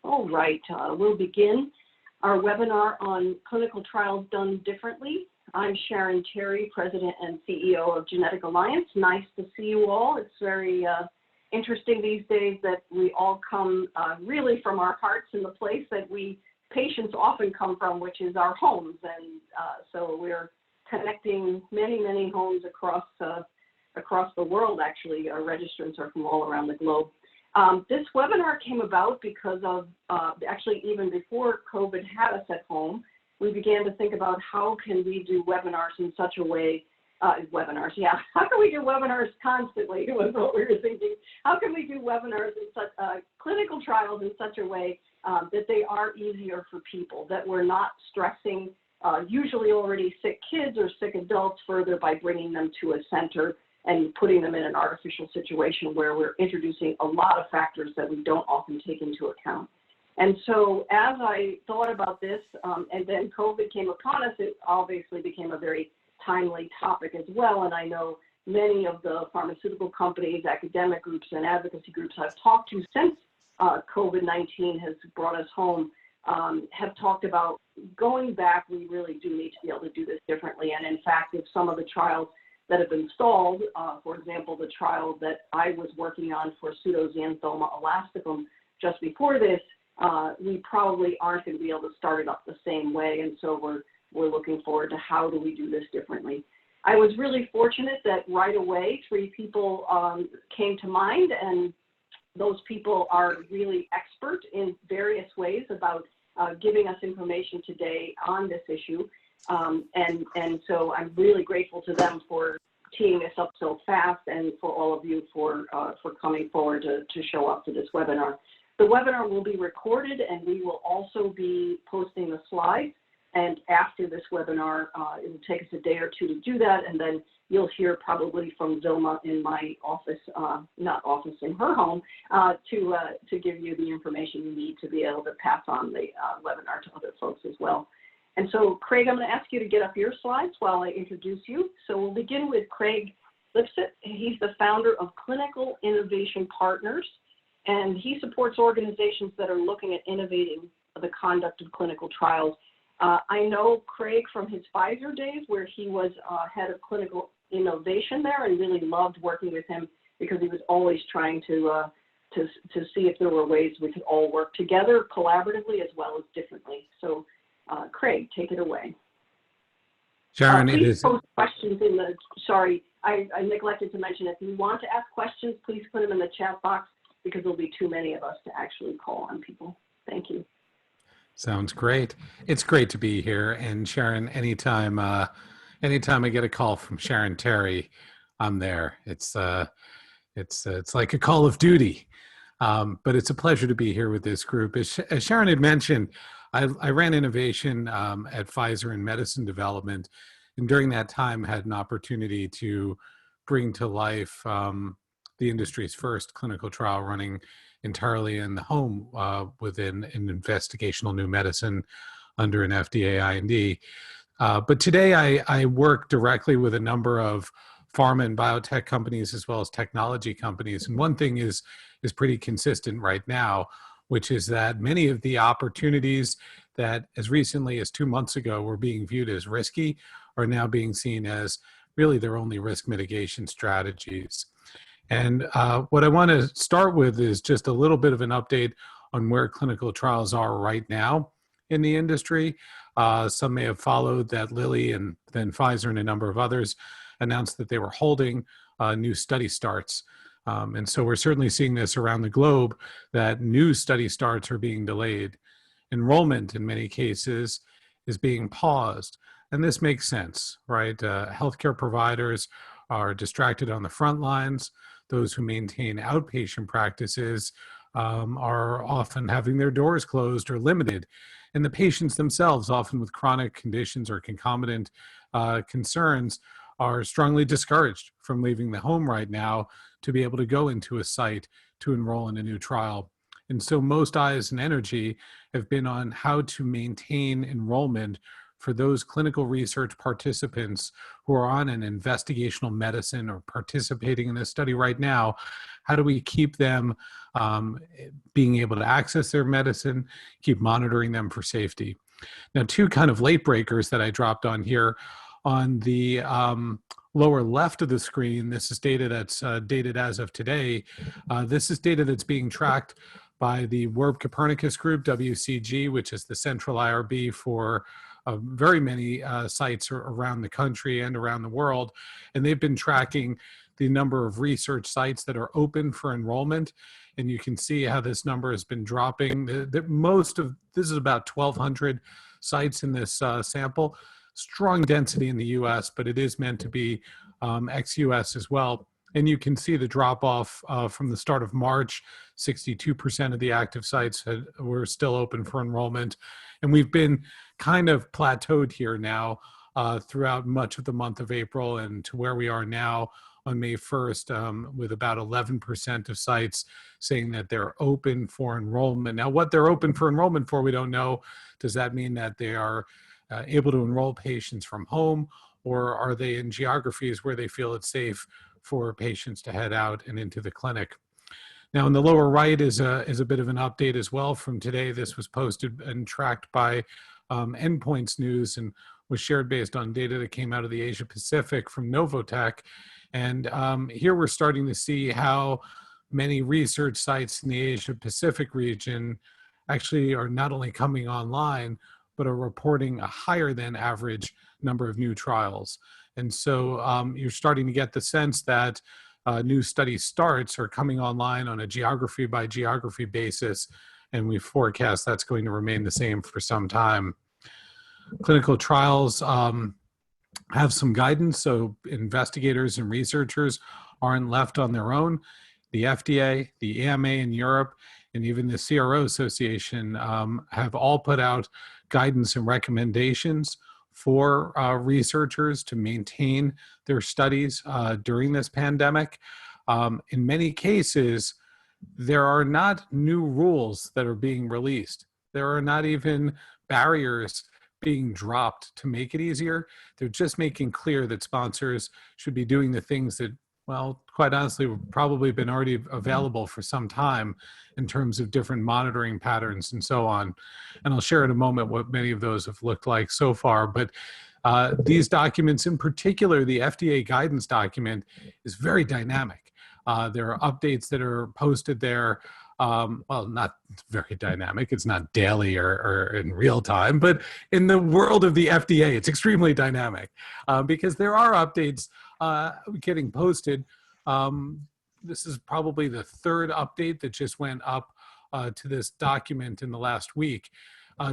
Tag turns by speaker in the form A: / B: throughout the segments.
A: All right, we'll begin our webinar on clinical trials done differently. I'm Sharon Terry, President and CEO of Genetic Alliance. Nice to see you all. It's very interesting these days that we all come really from our hearts in the place that we patients often come from, which is our homes. And so we're connecting many, many homes across the world, actually. Our registrants are from all around the globe. This webinar came about because of, actually even before COVID had us at home, we began to think about how can we do webinars in such a way, how can we do webinars constantly was what we were thinking. How can we do webinars in such, clinical trials in such a way that they are easier for people, that we're not stressing usually already sick kids or sick adults further by bringing them to a center and putting them in an artificial situation where we're introducing a lot of factors that we don't often take into account. And so as I thought about this, and then COVID came upon us, it obviously became a very timely topic as well. And I know many of the pharmaceutical companies, academic groups, and advocacy groups I've talked to since COVID-19 has brought us home have talked about going back. We really do need to be able to do this differently. And in fact, if some of the trials that have been stalled, for example, the trial that I was working on for pseudoxanthoma elasticum just before this, we probably aren't going to be able to start it up the same way. And so we're looking forward to how do we do this differently. I was really fortunate that right away 3 people came to mind, and those people are really expert in various ways about giving us information today on this issue. And so I'm really grateful to them for teeing this up so fast, and for all of you for coming forward to show up to this webinar. The webinar will be recorded, and we will also be posting the slides. And after this webinar, it will take us a day or 2 to do that, and then you'll hear probably from Vilma in my office, not office, in her home, to give you the information you need to be able to pass on the webinar to other folks as well. And so, Craig, I'm going to ask you to get up your slides while I introduce you. So we'll begin with Craig Lipset. He's the founder of Clinical Innovation Partners, and he supports organizations that are looking at innovating the conduct of clinical trials. I know Craig from his Pfizer days, where he was head of clinical innovation there, and really loved working with him because he was always trying to see if there were ways we could all work together collaboratively as well as differently. So, Craig, take it away.
B: Sharon,
A: please post questions in the, sorry, I neglected to mention, if you want to ask questions, please put them in the chat box, because there'll be too many of us to actually call on people. Thank you.
B: Sounds great. It's great to be here. And Sharon, anytime I get a call from Sharon Terry, I'm there. It's like a call of duty. But it's a pleasure to be here with this group. As Sharon had mentioned, I ran innovation at Pfizer in medicine development, and during that time had an opportunity to bring to life the industry's first clinical trial running entirely in the home within an investigational new medicine under an FDA IND. But today I work directly with a number of pharma and biotech companies as well as technology companies. And one thing is pretty consistent right now, which is that many of the opportunities that as recently as 2 months ago were being viewed as risky are now being seen as really their only risk mitigation strategies. And what I want to start with is just a little bit of an update on where clinical trials are right now in the industry. Some may have followed that Lilly and then Pfizer and a number of others announced that they were holding new study starts. And so we're certainly seeing this around the globe, that new study starts are being delayed. Enrollment in many cases is being paused. And this makes sense, right? Healthcare providers are distracted on the front lines. Those who maintain outpatient practices are often having their doors closed or limited. And the patients themselves, often with chronic conditions or concomitant concerns, are strongly discouraged from leaving the home right now to be able to go into a site to enroll in a new trial. And so most eyes and energy have been on how to maintain enrollment for those clinical research participants who are on an investigational medicine or participating in this study right now? How do we keep them being able to access their medicine, keep monitoring them for safety? Now, two kind of late breakers that I dropped on here. On the lower left of the screen, this is data that's dated as of today. This is data that's being tracked by the Werb Copernicus Group, WCG, which is the central IRB for very many sites around the country and around the world. And they've been tracking the number of research sites that are open for enrollment. And you can see how this number has been dropping. This is about 1,200 sites in this sample. Strong density in the US, but it is meant to be ex-US as well. And you can see the drop off from the start of March. 62% of the active sites were still open for enrollment. And we've been kind of plateaued here now throughout much of the month of April, and to where we are now on May 1st, with about 11% of sites saying that they're open for enrollment. Now, what they're open for enrollment for, we don't know. Does that mean that they are able to enroll patients from home, or are they in geographies where they feel it's safe for patients to head out and into the clinic? Now, in the lower right is a bit of an update as well from today. This was posted and tracked by Endpoints News and was shared based on data that came out of the Asia Pacific from Novotech. And here we're starting to see how many research sites in the Asia Pacific region actually are not only coming online, but are reporting a higher than average number of new trials. And so you're starting to get the sense that new study starts are coming online on a geography by geography basis, and we forecast that's going to remain the same for some time. Clinical trials have some guidance, so investigators and researchers aren't left on their own. The FDA, the EMA in Europe, and even the CRO Association have all put out guidance and recommendations for researchers to maintain their studies during this pandemic. In many cases, there are not new rules that are being released. There are not even barriers being dropped to make it easier. They're just making clear that sponsors should be doing the things that, well, quite honestly, have probably been already available for some time in terms of different monitoring patterns and so on. And I'll share in a moment what many of those have looked like so far. But these documents, in particular, the FDA guidance document, is very dynamic. There are updates that are posted there. Well, not very dynamic. It's not daily or in real time, but in the world of the FDA, it's extremely dynamic because there are updates getting posted. This is probably the third update that just went up to this document in the last week.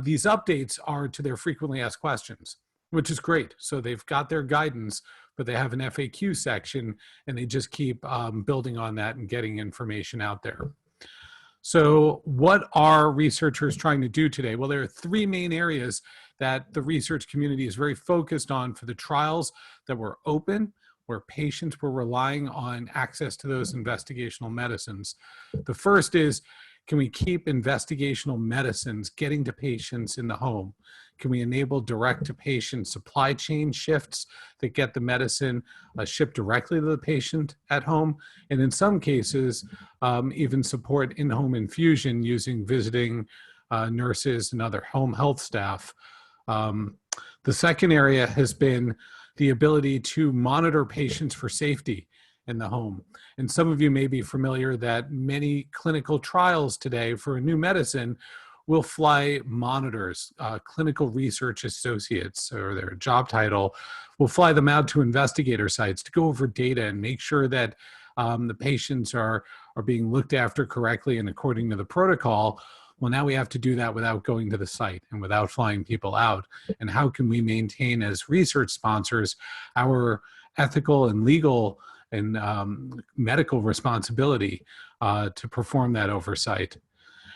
B: These updates are to their frequently asked questions, which is great. So they've got their guidance, but they have an FAQ section, and they just keep building on that and getting information out there. So what are researchers trying to do today? Well, there are three main areas that the research community is very focused on for the trials that were open, where patients were relying on access to those investigational medicines. The first is, can we keep investigational medicines getting to patients in the home? Can we enable direct-to-patient supply chain shifts that get the medicine shipped directly to the patient at home? And in some cases, even support in-home infusion using visiting nurses and other home health staff. The second area has been the ability to monitor patients for safety in the home. And some of you may be familiar that many clinical trials today for a new medicine will fly monitors, clinical research associates, or their job title, will fly them out to investigator sites to go over data and make sure that the patients are being looked after correctly and according to the protocol. Well, now we have to do that without going to the site and without flying people out. And how can we maintain, as research sponsors, our ethical and legal and medical responsibility to perform that oversight?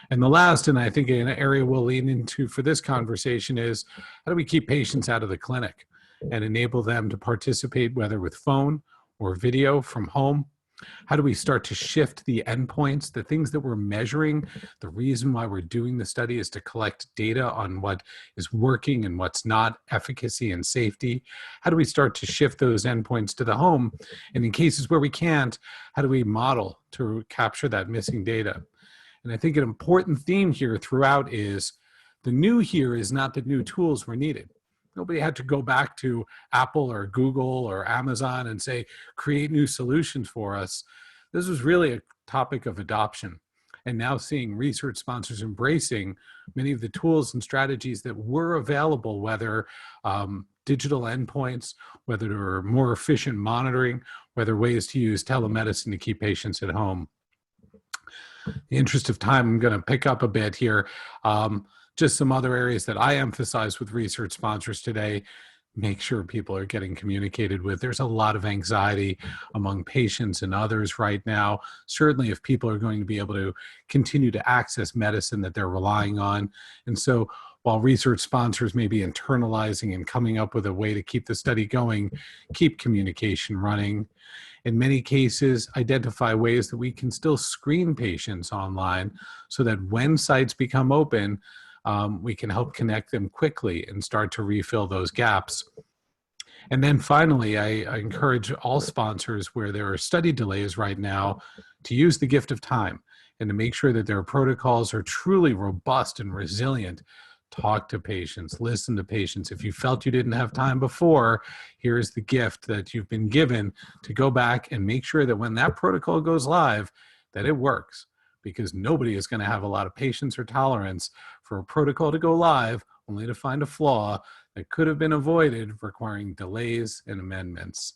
B: And the last, and I think an area we'll lean into for this conversation, is how do we keep patients out of the clinic and enable them to participate, whether with phone or video from home? How do we start to shift the endpoints, the things that we're measuring? The reason why we're doing the study is to collect data on what is working and what's not, efficacy and safety. How do we start to shift those endpoints to the home? And in cases where we can't, how do we model to capture that missing data? And I think an important theme here throughout is the new here is not that new tools were needed. Nobody had to go back to Apple or Google or Amazon and say, create new solutions for us. This was really a topic of adoption. And now seeing research sponsors embracing many of the tools and strategies that were available, whether digital endpoints, whether there were more efficient monitoring, whether ways to use telemedicine to keep patients at home. In the interest of time, I'm going to pick up a bit here. Just some other areas that I emphasize with research sponsors today. Make sure people are getting communicated with. There's a lot of anxiety among patients and others right now. Certainly if people are going to be able to continue to access medicine that they're relying on. And so while research sponsors may be internalizing and coming up with a way to keep the study going, keep communication running. In many cases, identify ways that we can still screen patients online so that when sites become open, we can help connect them quickly and start to refill those gaps. And then finally, I encourage all sponsors where there are study delays right now to use the gift of time and to make sure that their protocols are truly robust and resilient. Talk to patients, listen to patients. If you felt you didn't have time before, here's the gift that you've been given to go back and make sure that when that protocol goes live, that it works. Because nobody is going to have a lot of patience or tolerance for a protocol to go live only to find a flaw that could have been avoided, requiring delays and amendments.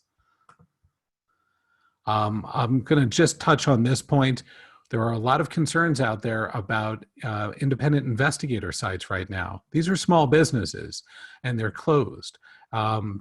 B: I'm going to just touch on this point. There are a lot of concerns out there about independent investigator sites right now. These are small businesses and they're closed.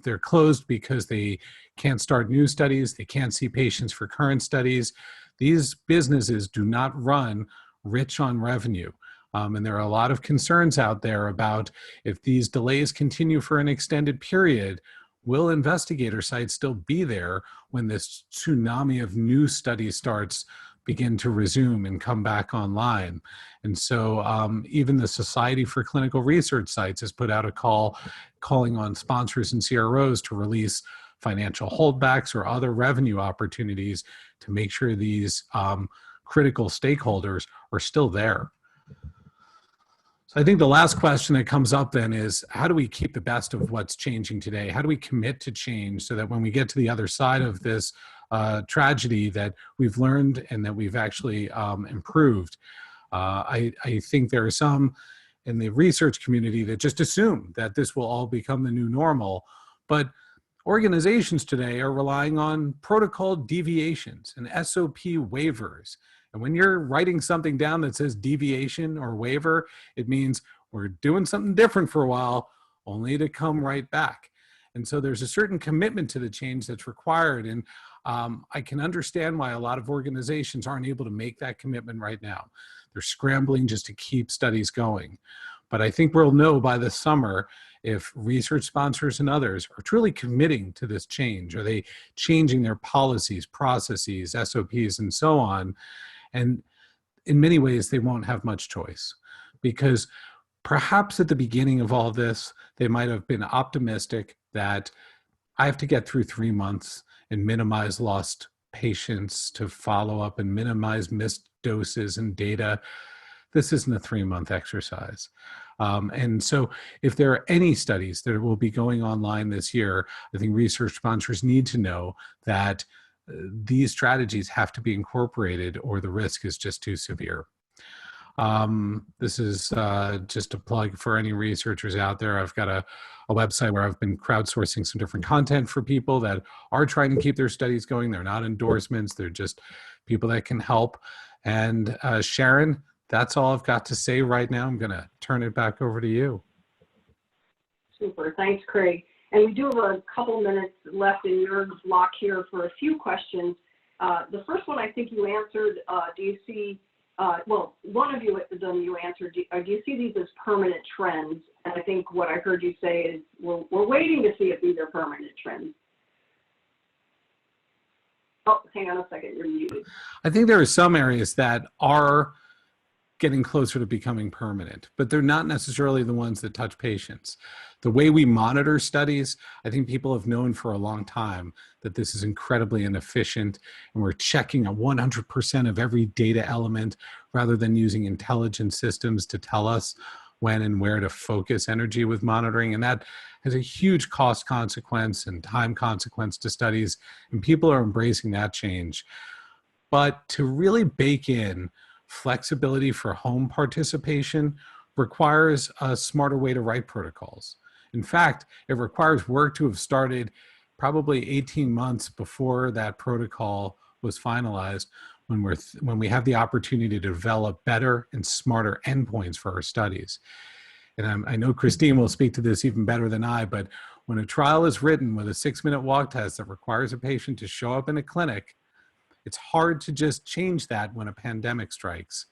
B: They're closed because they can't start new studies. They can't see patients for current studies. These businesses do not run rich on revenue. And there are a lot of concerns out there about if these delays continue for an extended period, will investigator sites still be there when this tsunami of new studies starts begin to resume and come back online? And so even the Society for Clinical Research Sites has put out a call calling on sponsors and CROs to release financial holdbacks or other revenue opportunities to make sure these critical stakeholders are still there. So I think the last question that comes up then is, how do we keep the best of what's changing today? How do we commit to change so that when we get to the other side of this tragedy that we've learned and that we've actually improved? I think there are some in the research community that just assume that this will all become the new normal, but organizations today are relying on protocol deviations and SOP waivers. And when you're writing something down that says deviation or waiver, it means we're doing something different for a while, only to come right back. And so there's a certain commitment to the change that's required. And I can understand why a lot of organizations aren't able to make that commitment right now. They're scrambling just to keep studies going. But I think we'll know by the summer if research sponsors and others are truly committing to this change. Are they changing their policies, processes, SOPs, and so on? And in many ways, they won't have much choice, because perhaps at the beginning of all this, they might have been optimistic that I have to get through 3 months and minimize lost patients to follow up and minimize missed doses and data. This isn't a 3-month exercise. And so if there are any studies that will be going online this year, I think research sponsors need to know that these strategies have to be incorporated or the risk is just too severe. This is just a plug for any researchers out there. I've got a website where I've been crowdsourcing some different content for people that are trying to keep their studies going. They're not endorsements. They're just people that can help. And Sharon, that's all I've got to say right now. I'm going to turn it back over to you.
A: Super. Thanks, Craig. And we do have a couple minutes left in your block here for a few questions. The first one I think you answered. Do you see, well, one of them you answered, do you see these as permanent trends? And I think what I heard you say is we're waiting to see if these are permanent trends. Oh, hang on a second, you're muted.
B: I think there are some areas that are getting closer to becoming permanent, but they're not necessarily the ones that touch patients. The way we monitor studies, I think people have known for a long time that this is incredibly inefficient, and we're checking 100% of every data element rather than using intelligent systems to tell us when and where to focus energy with monitoring. And that has a huge cost consequence and time consequence to studies, and people are embracing that change. But to really bake in flexibility for home participation requires a smarter way to write protocols. In fact, it requires work to have started probably 18 months before that protocol was finalized, when we have the opportunity to develop better and smarter endpoints for our studies. And I know Christine will speak to this even better than I, but when a trial is written with a 6-minute walk test that requires a patient to show up in a clinic, it's hard to just change that when a pandemic strikes.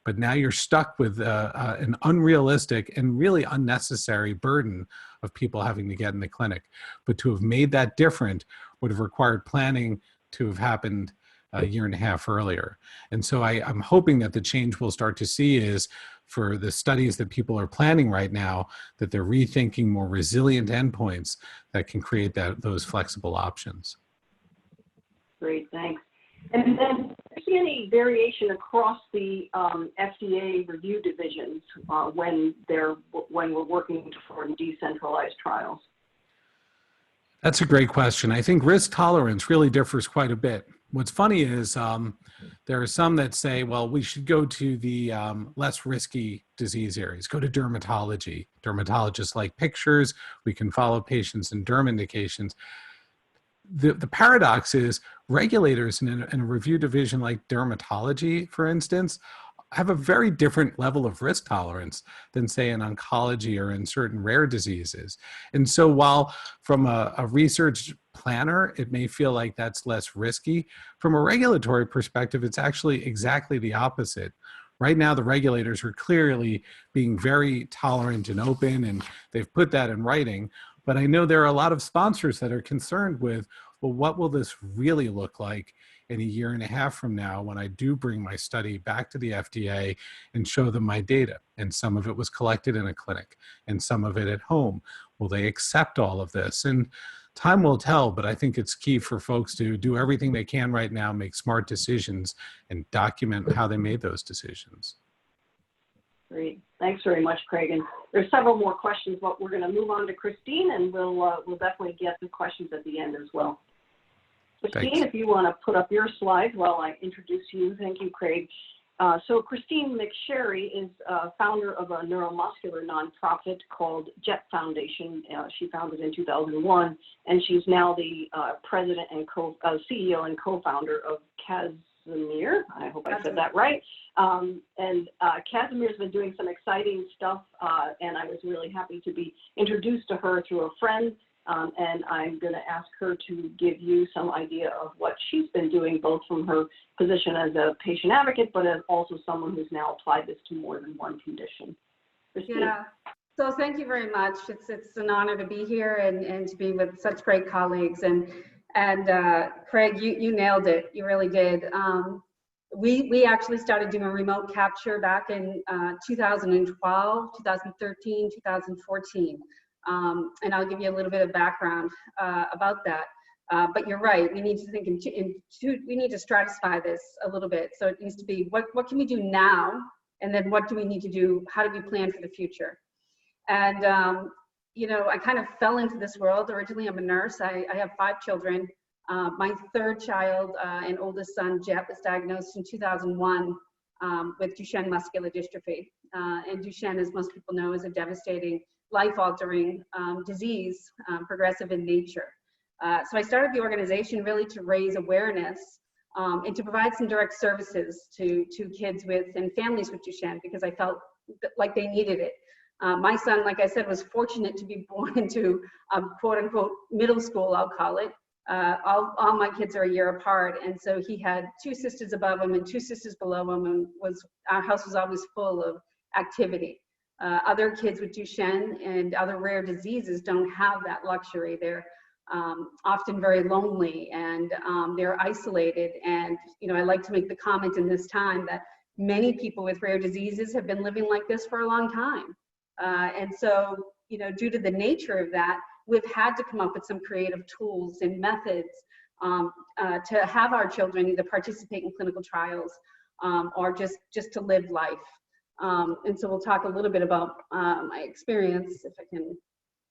B: But now you're stuck with an unrealistic and really unnecessary burden of people having to get in the clinic. But to have made that different would have required planning to have happened a year and a half earlier. And so I'm hoping that the change we'll start to see is for the studies that people are planning right now, that they're rethinking more resilient endpoints that can create those flexible options.
A: Great, thanks. And then, do you see any variation across the FDA review divisions when we're working for decentralized trials?
B: That's a great question. I think risk tolerance really differs quite a bit. What's funny is there are some that say, well, we should go to the less risky disease areas, go to dermatology. Dermatologists like pictures. We can follow patients in derm indications. The paradox is regulators in a review division like dermatology, for instance, have a very different level of risk tolerance than, say, in oncology or in certain rare diseases. And so while from a research planner, it may feel like that's less risky, from a regulatory perspective, it's actually exactly the opposite. Right now, the regulators are clearly being very tolerant and open, and they've put that in writing. But I know there are a lot of sponsors that are concerned with, well, what will this really look like in a year and a half from now when I do bring my study back to the FDA and show them my data? And some of it was collected in a clinic and some of it at home. Will they accept all of this? And time will tell, but I think it's key for folks to do everything they can right now, make smart decisions, and document how they made those decisions.
A: Great. Thanks very much, Craig. And there's several more questions, but we're going to move on to Christine, and we'll definitely get to questions at the end as well. Christine,
B: Thanks.
A: if you want to put up your slides while I introduce you. Thank you, Craig. So Christine McSherry is founder of a neuromuscular nonprofit called JETT Foundation. She founded in 2001, and she's now the president and CEO and co-founder of Casimir. I hope I said that right. And Casimir's been doing some exciting stuff, and I was really happy to be introduced to her through a friend. And I'm going to ask her to give you some idea of what she's been doing, both from her position as a patient advocate, but as also someone who's now applied this to more than one condition. Christine.
C: Yeah. So thank you very much. It's an honor to be here and to be with such great colleagues. And Craig, you nailed it. You really did. We actually started doing remote capture back in 2012, 2013, 2014. And I'll give you a little bit of background about that. But you're right, we need to think we need to stratify this a little bit. So it needs to be, what can we do now? And then what do we need to do? How do we plan for the future? And, you know, I kind of fell into this world. Originally, I'm a nurse. I have 5 children. My 3rd child and oldest son, Jeff, was diagnosed in 2001 with Duchenne muscular dystrophy. And Duchenne, as most people know, is a devastating, life-altering disease, progressive in nature. So I started the organization really to raise awareness and to provide some direct services to kids with and families with Duchenne, because I felt like they needed it. My son, like I said, was fortunate to be born into quote-unquote middle school, I'll call it. All my kids are a year apart, and so he had 2 sisters above him and 2 sisters below him, and our house was always full of activity. Other kids with Duchenne and other rare diseases don't have that luxury. They're often very lonely, and they're isolated. And, you know, I like to make the comment in this time that many people with rare diseases have been living like this for a long time. And so, you know, due to the nature of that, we've had to come up with some creative tools and methods to have our children either participate in clinical trials or just to live life. And so we'll talk a little bit about my experience, if I can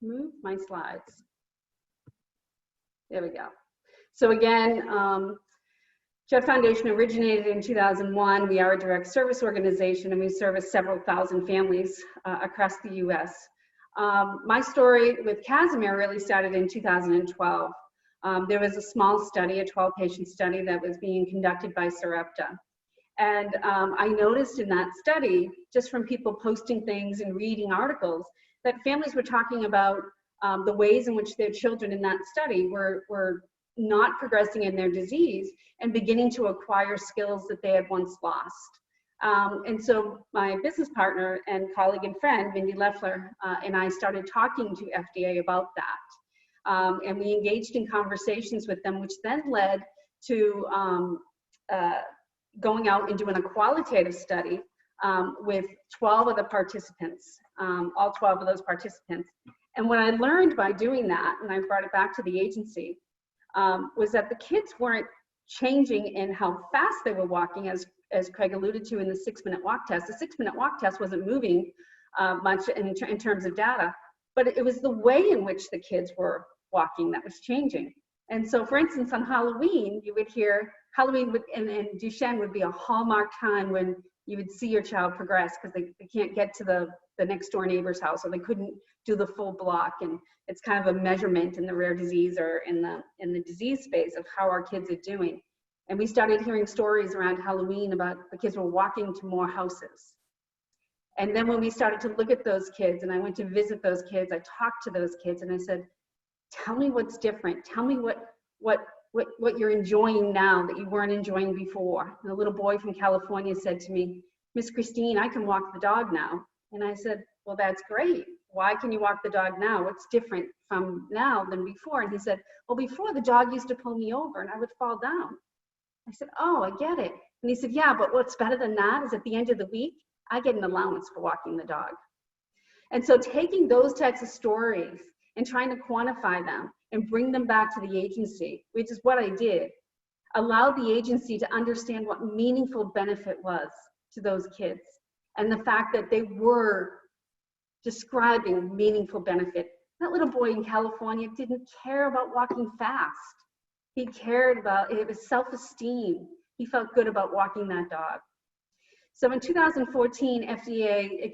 C: move my slides. There we go. So again, JETT Foundation originated in 2001. We are a direct service organization, and we service several thousand families across the US. My story with Casimir really started in 2012. There was a small study, a 12-patient study that was being conducted by Sarepta. And I noticed in that study, just from people posting things and reading articles, that families were talking about the ways in which their children in that study were not progressing in their disease and beginning to acquire skills that they had once lost. And so my business partner and colleague and friend, Mindy Leffler, and I started talking to FDA about that. And we engaged in conversations with them, which then led to going out and doing a qualitative study with 12 of the participants, all 12 of those participants. And what I learned by doing that, and I brought it back to the agency, was that the kids weren't changing in how fast they were walking, as Craig alluded to in the 6-minute walk test. The 6-minute walk test wasn't moving much in terms of data, but it was the way in which the kids were walking that was changing. And so, for instance, on Halloween, you would hear Halloween and Duchenne would be a hallmark time when you would see your child progress because they can't get to the next door neighbor's house, or they couldn't do the full block. And it's kind of a measurement in the rare disease or in the disease space of how our kids are doing. And we started hearing stories around Halloween about the kids were walking to more houses. And then when we started to look at those kids, and I went to visit those kids, I talked to those kids, and I said, tell me what's different. Tell me what you're enjoying now that you weren't enjoying before. And a little boy from California said to me, Miss Christine, I can walk the dog now. And I said, well, that's great. Why can you walk the dog now? What's different from now than before? And he said, well, before the dog used to pull me over and I would fall down. I said, oh, I get it. And he said, yeah, but what's better than that is at the end of the week, I get an allowance for walking the dog. And so taking those types of stories and trying to quantify them and bring them back to the agency, which is what I did, allowed the agency to understand what meaningful benefit was to those kids and the fact that they were describing meaningful benefit. That little boy in California didn't care about walking fast. He cared about, it was self-esteem. He felt good about walking that dog. So in 2014, FDA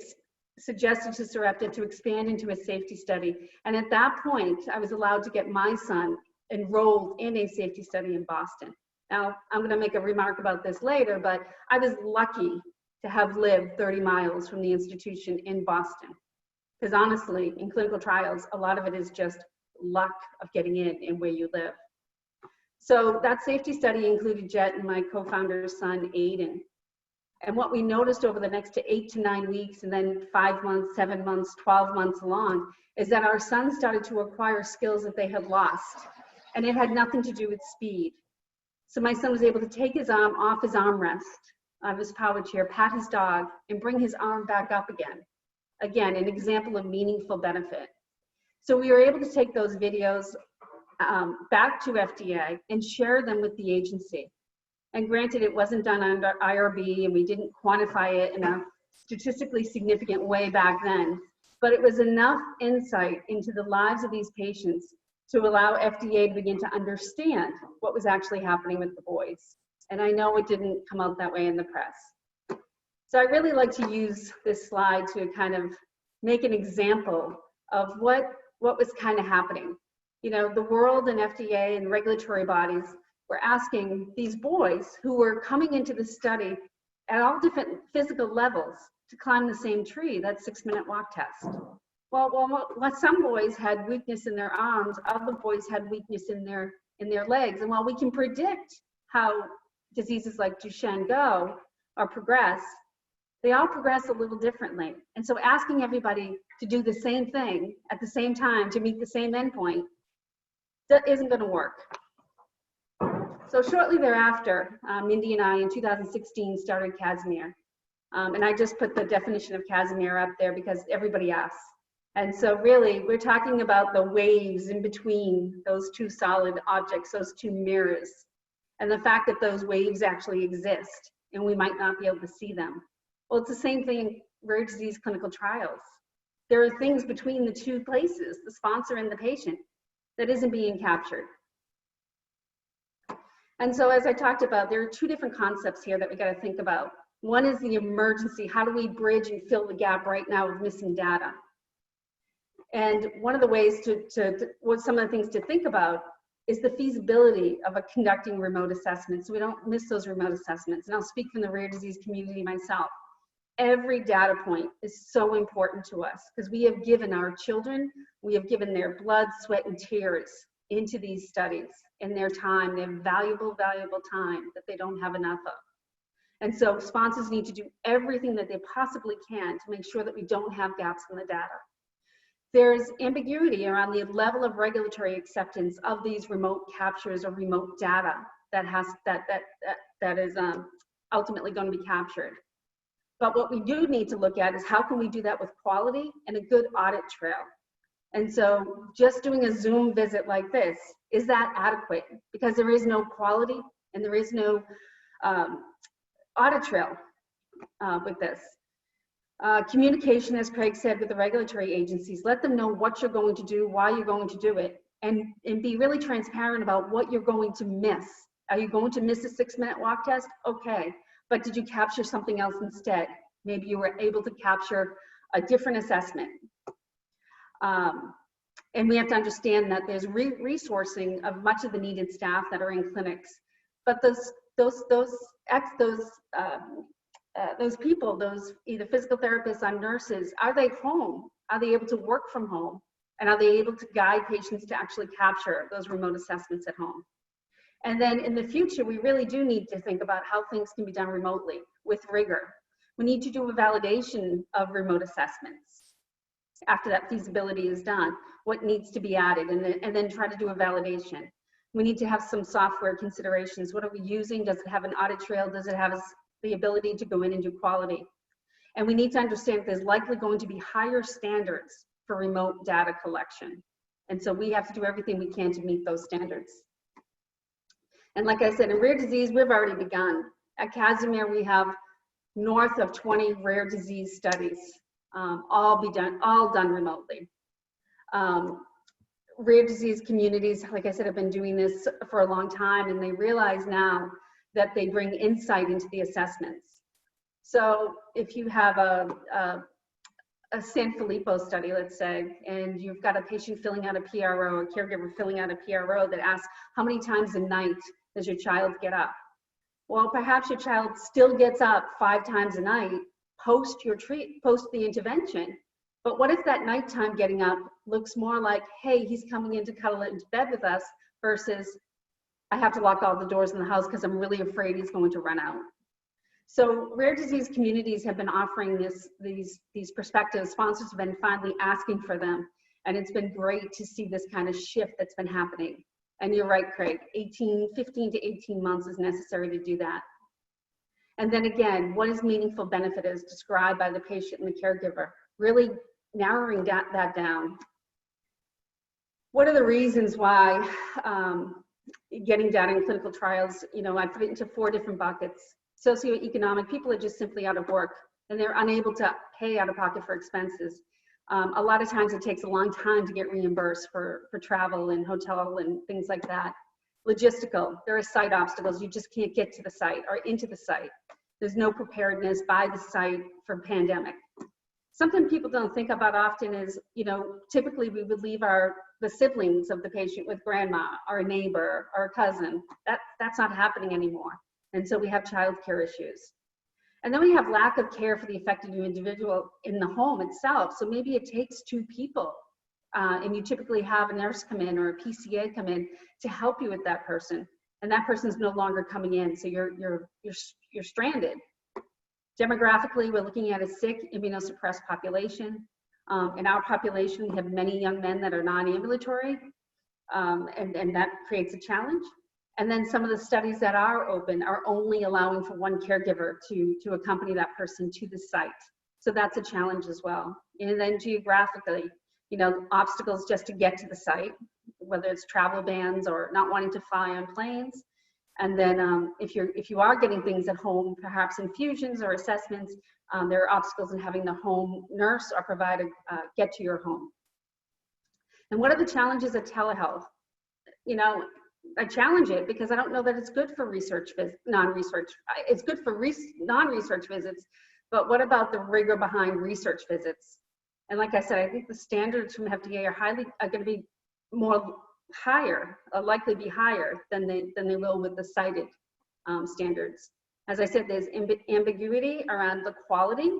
C: suggested to Sarepta to expand into a safety study. And at that point, I was allowed to get my son enrolled in a safety study in Boston. Now, I'm gonna make a remark about this later, but I was lucky to have lived 30 miles from the institution in Boston. Because honestly, in clinical trials, a lot of it is just luck of getting in and where you live. So that safety study included JETT and my co-founder's son, Aiden. And what we noticed over the next 8 to 9 weeks, and then 5 months, 7 months, 12 months along, is that our son started to acquire skills that they had lost. And it had nothing to do with speed. So my son was able to take his arm off his armrest of his power chair, pat his dog, and bring his arm back up again. Again, an example of meaningful benefit. So we were able to take those videos back to FDA and share them with the agency. And granted, it wasn't done under IRB, and we didn't quantify it in a statistically significant way back then, but it was enough insight into the lives of these patients to allow FDA to begin to understand what was actually happening with the boys. And I know it didn't come out that way in the press. So I really like to use this slide to kind of make an example of what was kind of happening. You know, the world and FDA and regulatory bodies were asking these boys who were coming into the study at all different physical levels to climb the same tree, that 6-minute walk test. Well, some boys had weakness in their arms, other boys had weakness in their legs. And while we can predict how diseases like Duchenne go or progress, they all progress a little differently. And so asking everybody to do the same thing at the same time to meet the same endpoint that isn't going to work. So shortly thereafter, Mindy and I in 2016 started Casimir. And I just put the definition of Casimir up there because everybody asks. And so really, we're talking about the waves in between those two solid objects, those two mirrors, and the fact that those waves actually exist and we might not be able to see them. Well, it's the same thing in rare disease clinical trials. There are things between the two places, the sponsor and the patient, that isn't being captured. And so as I talked about, there are two different concepts here that we got to think about. One is the emergency. How do we bridge and fill the gap right now of missing data? And one of the ways what some of the things to think about is the feasibility of conducting remote assessments, so we don't miss those remote assessments. And I'll speak from the rare disease community myself. Every data point is so important to us because we have given our children, we have given their blood, sweat, and tears into these studies, and their time, their valuable, valuable time that they don't have enough of. And so sponsors need to do everything that they possibly can to make sure that we don't have gaps in the data. There's ambiguity around the level of regulatory acceptance of these remote captures or remote data that is ultimately going to be captured. But what we do need to look at is how can we do that with quality and a good audit trail. And so just doing a Zoom visit like this, is that adequate? Because there is no quality and there is no audit trail with this. Communication, as Craig said, with the regulatory agencies, let them know what you're going to do, why you're going to do it, and be really transparent about what you're going to miss. Are you going to miss a 6-minute walk test? Okay, but did you capture something else instead? Maybe you were able to capture a different assessment. And we have to understand that there's resourcing of much of the needed staff that are in clinics, but those people, those either physical therapists or nurses, are they home? Are they able to work from home? And are they able to guide patients to actually capture those remote assessments at home? And then in the future, we really do need to think about how things can be done remotely with rigor. We need to do a validation of remote assessments. After that feasibility is done, what needs to be added, and then try to do a validation. We need to have some software considerations. What are we using? Does it have an audit trail? Does it have the ability to go in and do quality? And we need to understand that there's likely going to be higher standards for remote data collection. And so we have to do everything we can to meet those standards. And like I said, in rare disease, we've already begun. At Casimir, we have north of 20 rare disease studies, all done remotely. Rare disease communities, like I said, have been doing this for a long time, and they realize now that they bring insight into the assessments. So if you have a San Filippo study, let's say, and you've got a patient filling out a PRO, a caregiver filling out a PRO that asks, how many times a night does your child get up? Well, perhaps your child still gets up 5 times a night post the intervention. But what if that nighttime getting up looks more like, hey, he's coming in to cuddle into bed with us, versus I have to lock all the doors in the house because I'm really afraid he's going to run out. So rare disease communities have been offering these perspectives. Sponsors have been finally asking for them. And it's been great to see this kind of shift that's been happening. And you're right, Craig, 15 to 18 months is necessary to do that. And then again, what is meaningful benefit as described by the patient and the caregiver? Really narrowing that down. What are the reasons why getting data in clinical trials, I put it into 4 different buckets. Socioeconomic, people are just simply out of work and they're unable to pay out of pocket for expenses. A lot of times it takes a long time to get reimbursed for travel and hotel and things like that. Logistical, there are site obstacles. You just can't get to the site or into the site. There's no preparedness by the site for pandemic. Something people don't think about often is, typically we would leave the siblings of the patient with grandma or a neighbor or a cousin. That's not happening anymore. And so we have childcare issues. And then we have lack of care for the affected individual in the home itself. So maybe it takes 2 people and you typically have a nurse come in or a PCA come in to help you with that person. And that person's no longer coming in. So you're stranded. Demographically, we're looking at a sick, immunosuppressed population. In our population, we have many young men that are non-ambulatory. and that creates a challenge. And then some of the studies that are open are only allowing for one caregiver to accompany that person to the site. So that's a challenge as well. And then geographically, you know, obstacles just to get to the site, whether it's travel bans or not wanting to fly on planes. And then if you are getting things at home, perhaps infusions or assessments, there are obstacles in having the home nurse or provider get to your home. And what are the challenges of telehealth? You know, I challenge it because I don't know that it's good for research, non-research. It's good for non-research visits, but what about the rigor behind research visits? And like I said, I think the standards from FDA are going to be higher, likely be higher than they will with the cited standards. As I said, there's ambiguity around the quality.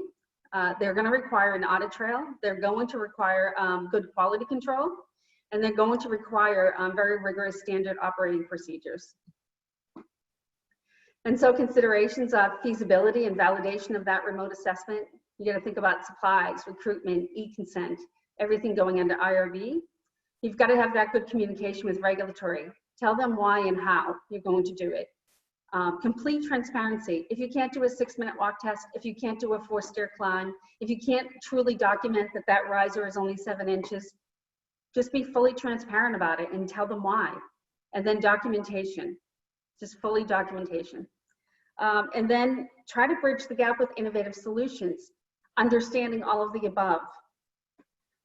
C: They're going to require an audit trail. They're going to require good quality control, and they're going to require very rigorous standard operating procedures. And so considerations of feasibility and validation of that remote assessment, you got to think about supplies, recruitment, e-consent, everything going into IRB. You've got to have that good communication with regulatory. Tell them why and how you're going to do it. Complete transparency. If you can't do a 6-minute walk test, if you can't do a 4-stair climb, if you can't truly document that that riser is only 7 inches, just be fully transparent about it and tell them why. And then documentation, just fully documentation. And then try to bridge the gap with innovative solutions, understanding all of the above.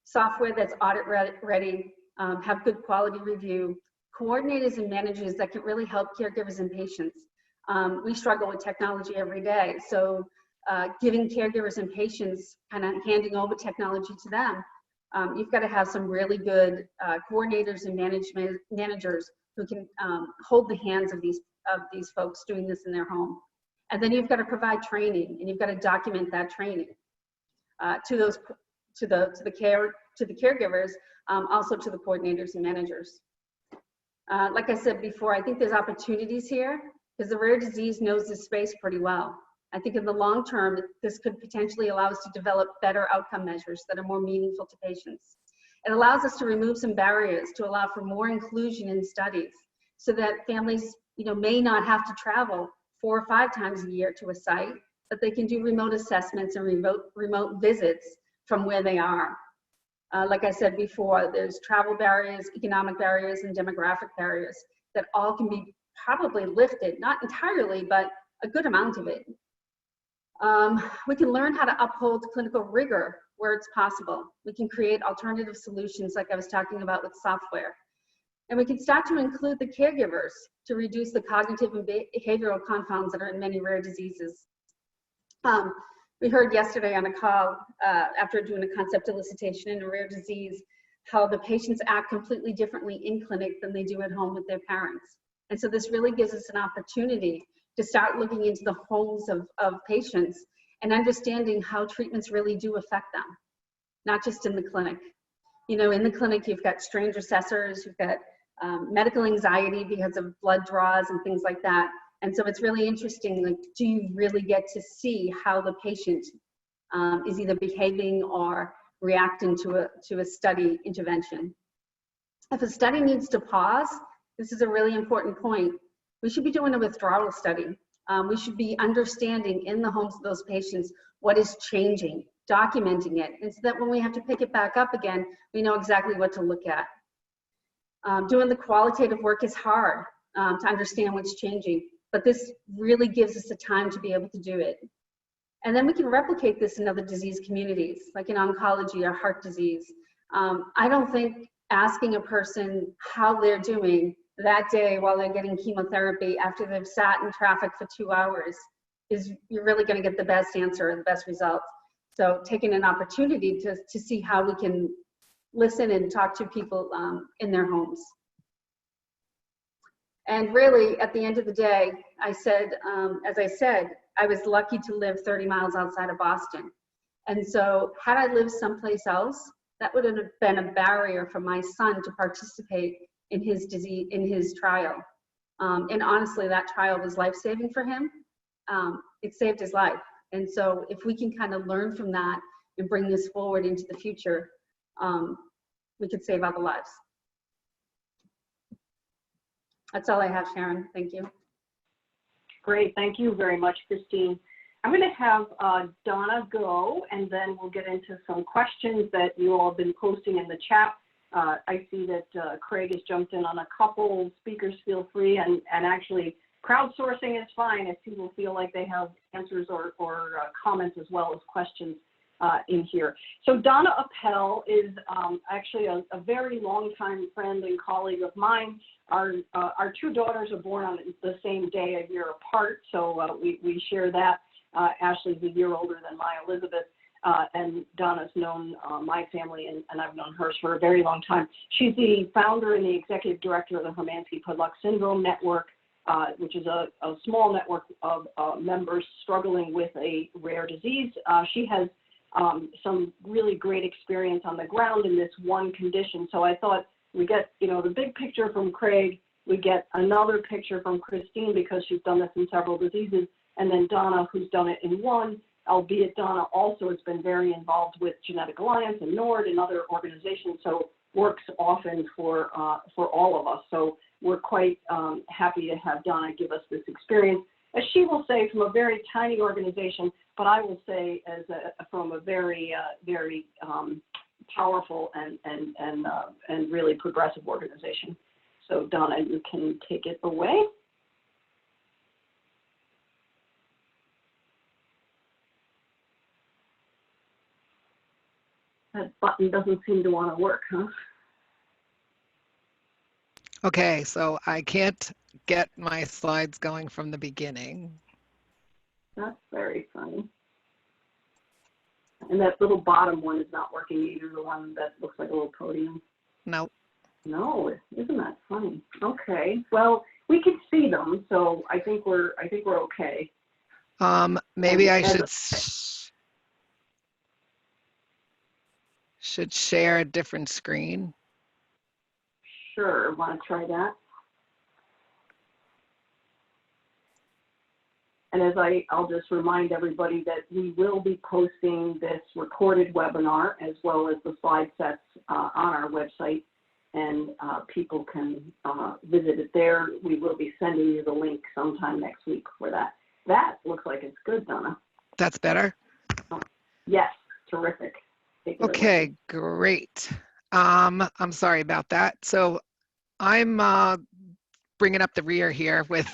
C: Software that's audit ready, have good quality review, coordinators and managers that can really help caregivers and patients. We struggle with technology every day, so giving caregivers and patients, kind of handing over technology to them, you've got to have some really good coordinators and managers who can hold the hands of these folks doing this in their home. And then you've got to provide training, and you've got to document that training to the caregivers, also to the coordinators and managers. Like I said before, I think there's opportunities here because the rare disease knows this space pretty well. I think in the long term, this could potentially allow us to develop better outcome measures that are more meaningful to patients. It allows us to remove some barriers to allow for more inclusion in studies so that families, you know, may not have to travel 4 or 5 times a year to a site, but they can do remote assessments and remote visits from where they are. Like I said before, there's travel barriers, economic barriers, and demographic barriers that all can be probably lifted, not entirely, but a good amount of it. We can learn how to uphold clinical rigor where it's possible. We can create alternative solutions like I was talking about with software. And we can start to include the caregivers to reduce the cognitive and behavioral confounds that are in many rare diseases. We heard yesterday on a call after doing a concept elicitation in a rare disease, how the patients act completely differently in clinic than they do at home with their parents. And so this really gives us an opportunity to start looking into the homes of patients and understanding how treatments really do affect them, not just in the clinic. You know, in the clinic, you've got strange assessors, you've got medical anxiety because of blood draws and things like that. And so it's really interesting, like, do you really get to see how the patient is either behaving or reacting to a study intervention? If a study needs to pause, this is a really important point. We should be doing a withdrawal study. We should be understanding in the homes of those patients what is changing, documenting it, and so that when we have to pick it back up again, we know exactly what to look at. Doing the qualitative work is hard to understand what's changing, but this really gives us the time to be able to do it. And then we can replicate this in other disease communities, like in oncology or heart disease. I don't think asking a person how they're doing that day while they're getting chemotherapy after they've sat in traffic for 2 hours you're really going to get the best answer and the best results. So taking an opportunity to see how we can listen and talk to people in their homes. And really, at the end of the day, I said, as I said, I was lucky to live 30 miles outside of Boston. And so had I lived someplace else, that would have been a barrier for my son to participate in his disease, in his trial. And honestly, that trial was life-saving for him. It saved his life. And so if we can kind of learn from that and bring this forward into the future, we could save other lives. That's all I have, Sharon. Thank you.
A: Great, thank you very much, Christine. I'm going to have Donna go, and then we'll get into some questions that you all have been posting in the chat. I see that Craig has jumped in on a couple. Speakers, feel free, and actually crowdsourcing is fine if people feel like they have answers or comments as well as questions in here. So Donna Appel is actually a very long-time friend and colleague of mine. Our two daughters are born on the same day, a year apart, so we share that. Ashley's a year older than my Elizabeth, and Donna's known my family, and I've known hers for a very long time. She's the founder and the executive director of the Hermansky-Pudlak Syndrome Network, which is a small network of members struggling with a rare disease. She has some really great experience on the ground in this one condition. So I thought we get, the big picture from Craig, we get another picture from Christine because she's done this in several diseases, and then Donna, who's done it in one, albeit Donna also has been very involved with Genetic Alliance and NORD and other organizations, so works often for all of us. So we're quite happy to have Donna give us this experience, as she will say, from a very tiny organization, but I will say from a very, very powerful and really progressive organization. So Donna, you can take it away. That button doesn't seem to want to work, huh?
D: Okay, so I can't get my slides going from the beginning.
A: That's very funny. And that little bottom one is not working either, the one that looks like a little podium.
D: Nope.
A: No, isn't that funny? Okay, well, we can see them, so I think we're okay.
D: Maybe I should share a different screen.
A: Sure, want to try that? And I'll just remind everybody that we will be posting this recorded webinar as well as the slide sets on our website, and people can visit it there. We will be sending you the link sometime next week for that. That looks like it's good, Donna.
D: That's better?
A: Yes, terrific.
D: Okay, great. I'm sorry about that. So I'm bringing up the rear here with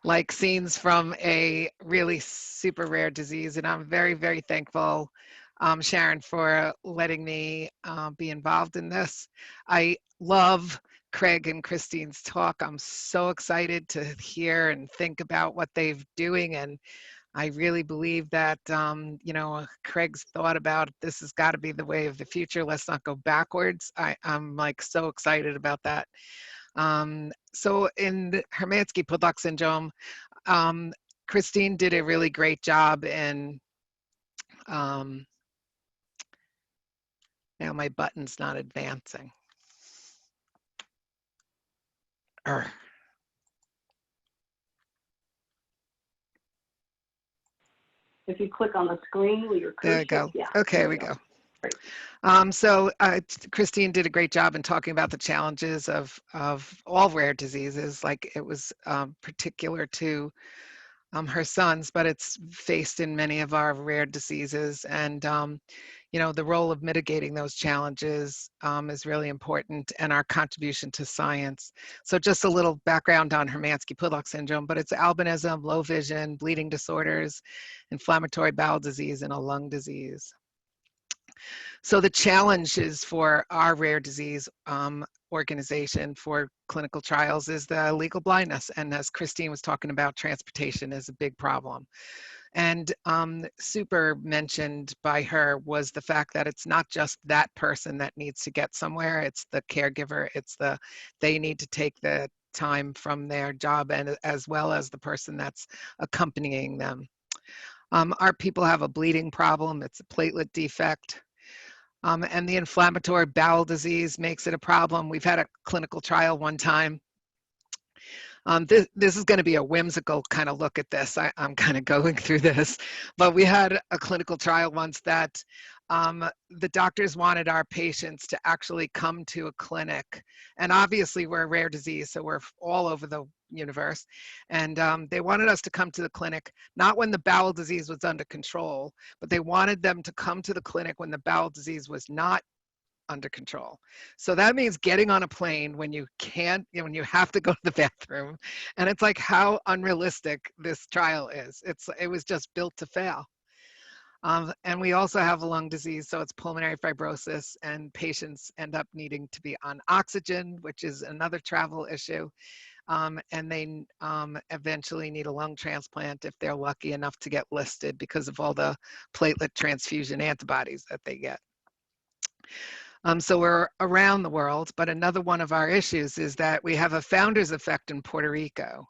D: like scenes from a really super rare disease, and I'm very, very thankful, Sharon, for letting me be involved in this. I love Craig and Christine's talk. I'm so excited to hear and think about what they're doing, and I really believe that, Craig's thought about this has got to be the way of the future. Let's not go backwards. I'm like so excited about that. So in Hermansky-Pudlak syndrome, Christine did a really great job in, now my button's not advancing.
A: If you click on the screen with your cursor.
D: There we go.
A: Yeah,
D: okay, we go.
A: Great.
D: So Christine did a great job in talking about the challenges of all rare diseases. Like it was particular to her sons, but it's faced in many of our rare diseases. And, the role of mitigating those challenges is really important, and our contribution to science. So just a little background on Hermansky-Pudlak syndrome, but it's albinism, low vision, bleeding disorders, inflammatory bowel disease, and a lung disease. So the challenges for our rare disease organization for clinical trials is the legal blindness. And as Christine was talking about, transportation is a big problem. And super mentioned by her was the fact that it's not just that person that needs to get somewhere, it's the caregiver, they need to take the time from their job, and as well as the person that's accompanying them. Our people have a bleeding problem, it's a platelet defect. And the inflammatory bowel disease makes it a problem. We've had a clinical trial one time. This is going to be a whimsical kind of look at this. I'm kind of going through this, but we had a clinical trial once that the doctors wanted our patients to actually come to a clinic. And obviously we're a rare disease, so we're all over the universe. And they wanted us to come to the clinic, not when the bowel disease was under control, but they wanted them to come to the clinic when the bowel disease was not under control. So that means getting on a plane when you can't, when you have to go to the bathroom. And it's like how unrealistic this trial is. It was just built to fail. And we also have a lung disease, so it's pulmonary fibrosis, and patients end up needing to be on oxygen, which is another travel issue. And they eventually need a lung transplant if they're lucky enough to get listed because of all the platelet transfusion antibodies that they get. So we're around the world, but another one of our issues is that we have a founder's effect in Puerto Rico.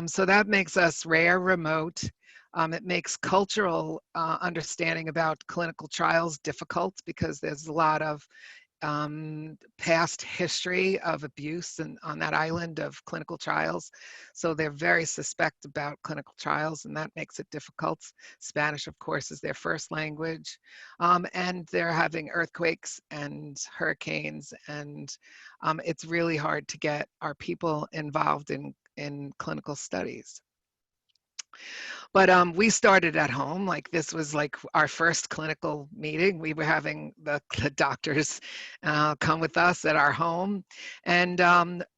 D: So that makes us rare, remote. It makes cultural understanding about clinical trials difficult because there's a lot of past history of abuse on that island of clinical trials. So they're very suspect about clinical trials, and that makes it difficult. Spanish, of course, is their first language. And they're having earthquakes and hurricanes, and it's really hard to get our people involved in clinical studies. But we started at home. Like, this was like our first clinical meeting. We were having the doctors come with us at our home. And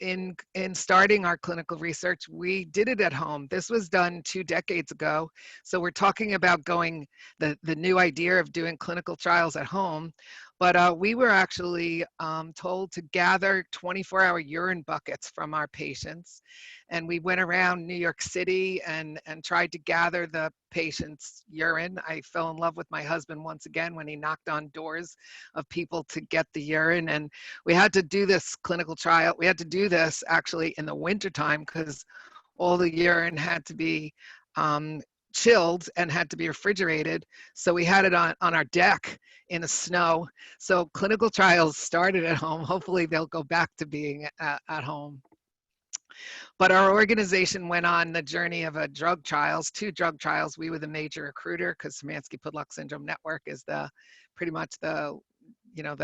D: in starting our clinical research, we did it at home. This was done 2 decades ago. So we're talking about going, the new idea of doing clinical trials at home. But we were actually told to gather 24-hour urine buckets from our patients. And we went around New York City and tried to gather the patient's urine. I fell in love with my husband once again when he knocked on doors of people to get the urine. And we had to do this clinical trial. We had to do this actually in the wintertime because all the urine had to be chilled and had to be refrigerated. So we had it on our deck in the snow. So clinical trials started at home. Hopefully they'll go back to being at home. But our organization went on the journey of 2 drug trials. We were the major recruiter because Szymanski-Pudlak Syndrome Network is pretty much the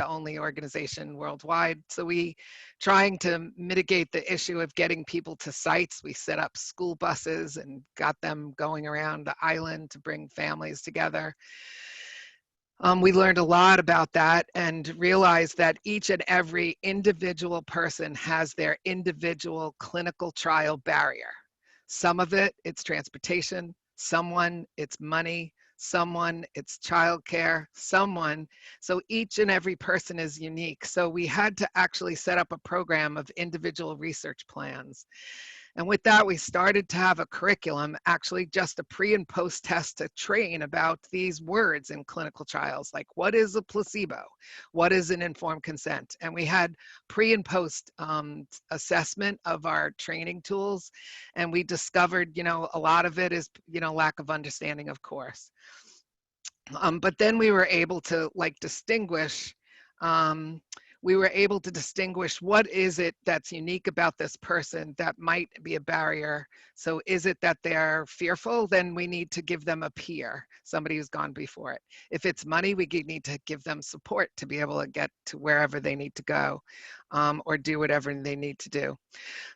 D: only organization worldwide. So we, trying to mitigate the issue of getting people to sites, we set up school buses and got them going around the island to bring families together. We learned a lot about that and realized that each and every individual person has their individual clinical trial barrier. Some of it's transportation, someone it's money, someone it's childcare, so each and every person is unique. So we had to actually set up a program of individual research plans. And with that, we started to have a curriculum, actually just a pre and post test to train about these words in clinical trials, like what is a placebo? What is an informed consent? And we had pre and post assessment of our training tools. And we discovered, a lot of it is, lack of understanding, of course. But then we were able to distinguish what is it that's unique about this person that might be a barrier. So is it that they're fearful? Then we need to give them a peer, somebody who's gone before it. If it's money, we need to give them support to be able to get to wherever they need to go, or do whatever they need to do.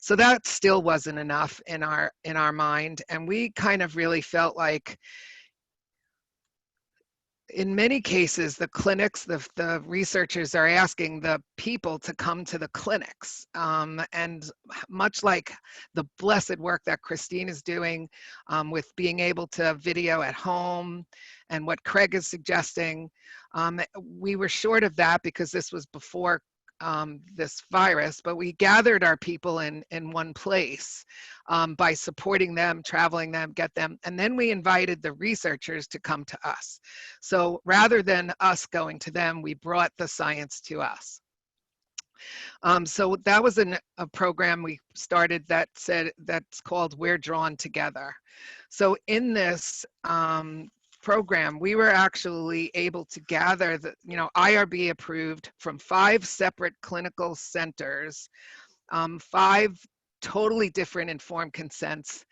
D: So that still wasn't enough in our mind. And we kind of really felt like, in many cases, the clinics, the researchers are asking the people to come to the clinics. And much like the blessed work that Christine is doing with being able to video at home and what Craig is suggesting, we were short of that because this was before this virus, but we gathered our people in one place by supporting them, traveling them, get them, and then we invited the researchers to come to us. So rather than us going to them, we brought the science to us. So that was a program we started that's called We're Drawn Together. So in this program, we were actually able to gather IRB approved from 5 separate clinical centers, 5 totally different informed consents.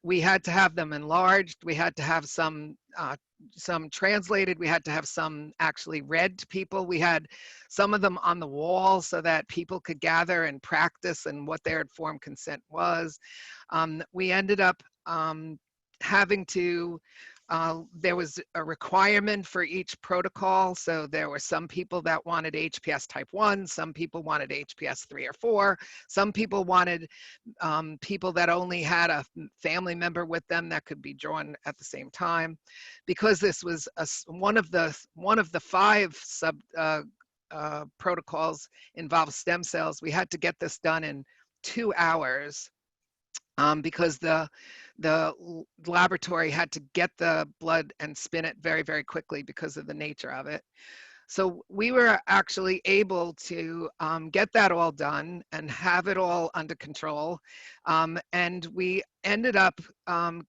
D: We had to have them enlarged. We had to have some some translated. We had to have some actually read to people. We had some of them on the wall so that people could gather and practice and what their informed consent was. We ended up having to, there was a requirement for each protocol. So there were some people that wanted HPS type 1, some people wanted HPS 3 or 4, some people wanted people that only had a family member with them that could be drawn at the same time. Because this was one of the 5 sub protocols involved stem cells, we had to get this done in 2 hours. Because the laboratory had to get the blood and spin it very, very quickly because of the nature of it. So we were actually able to get that all done and have it all under control. And we ended up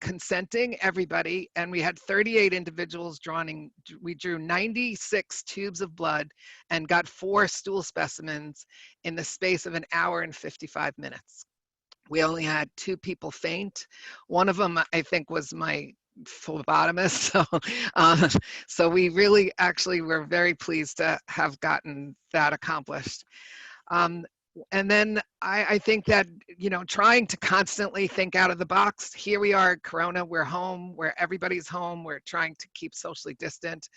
D: consenting everybody, and we had 38 individuals drawing. We drew 96 tubes of blood and got 4 stool specimens in the space of 1 hour and 55 minutes. We only had 2 people faint. One of them, I think, was my phlebotomist. So we really actually were very pleased to have gotten that accomplished. And then I think that, you know, trying to constantly think out of the box. Here we are, Corona, we're home, where everybody's home, we're trying to keep socially distant.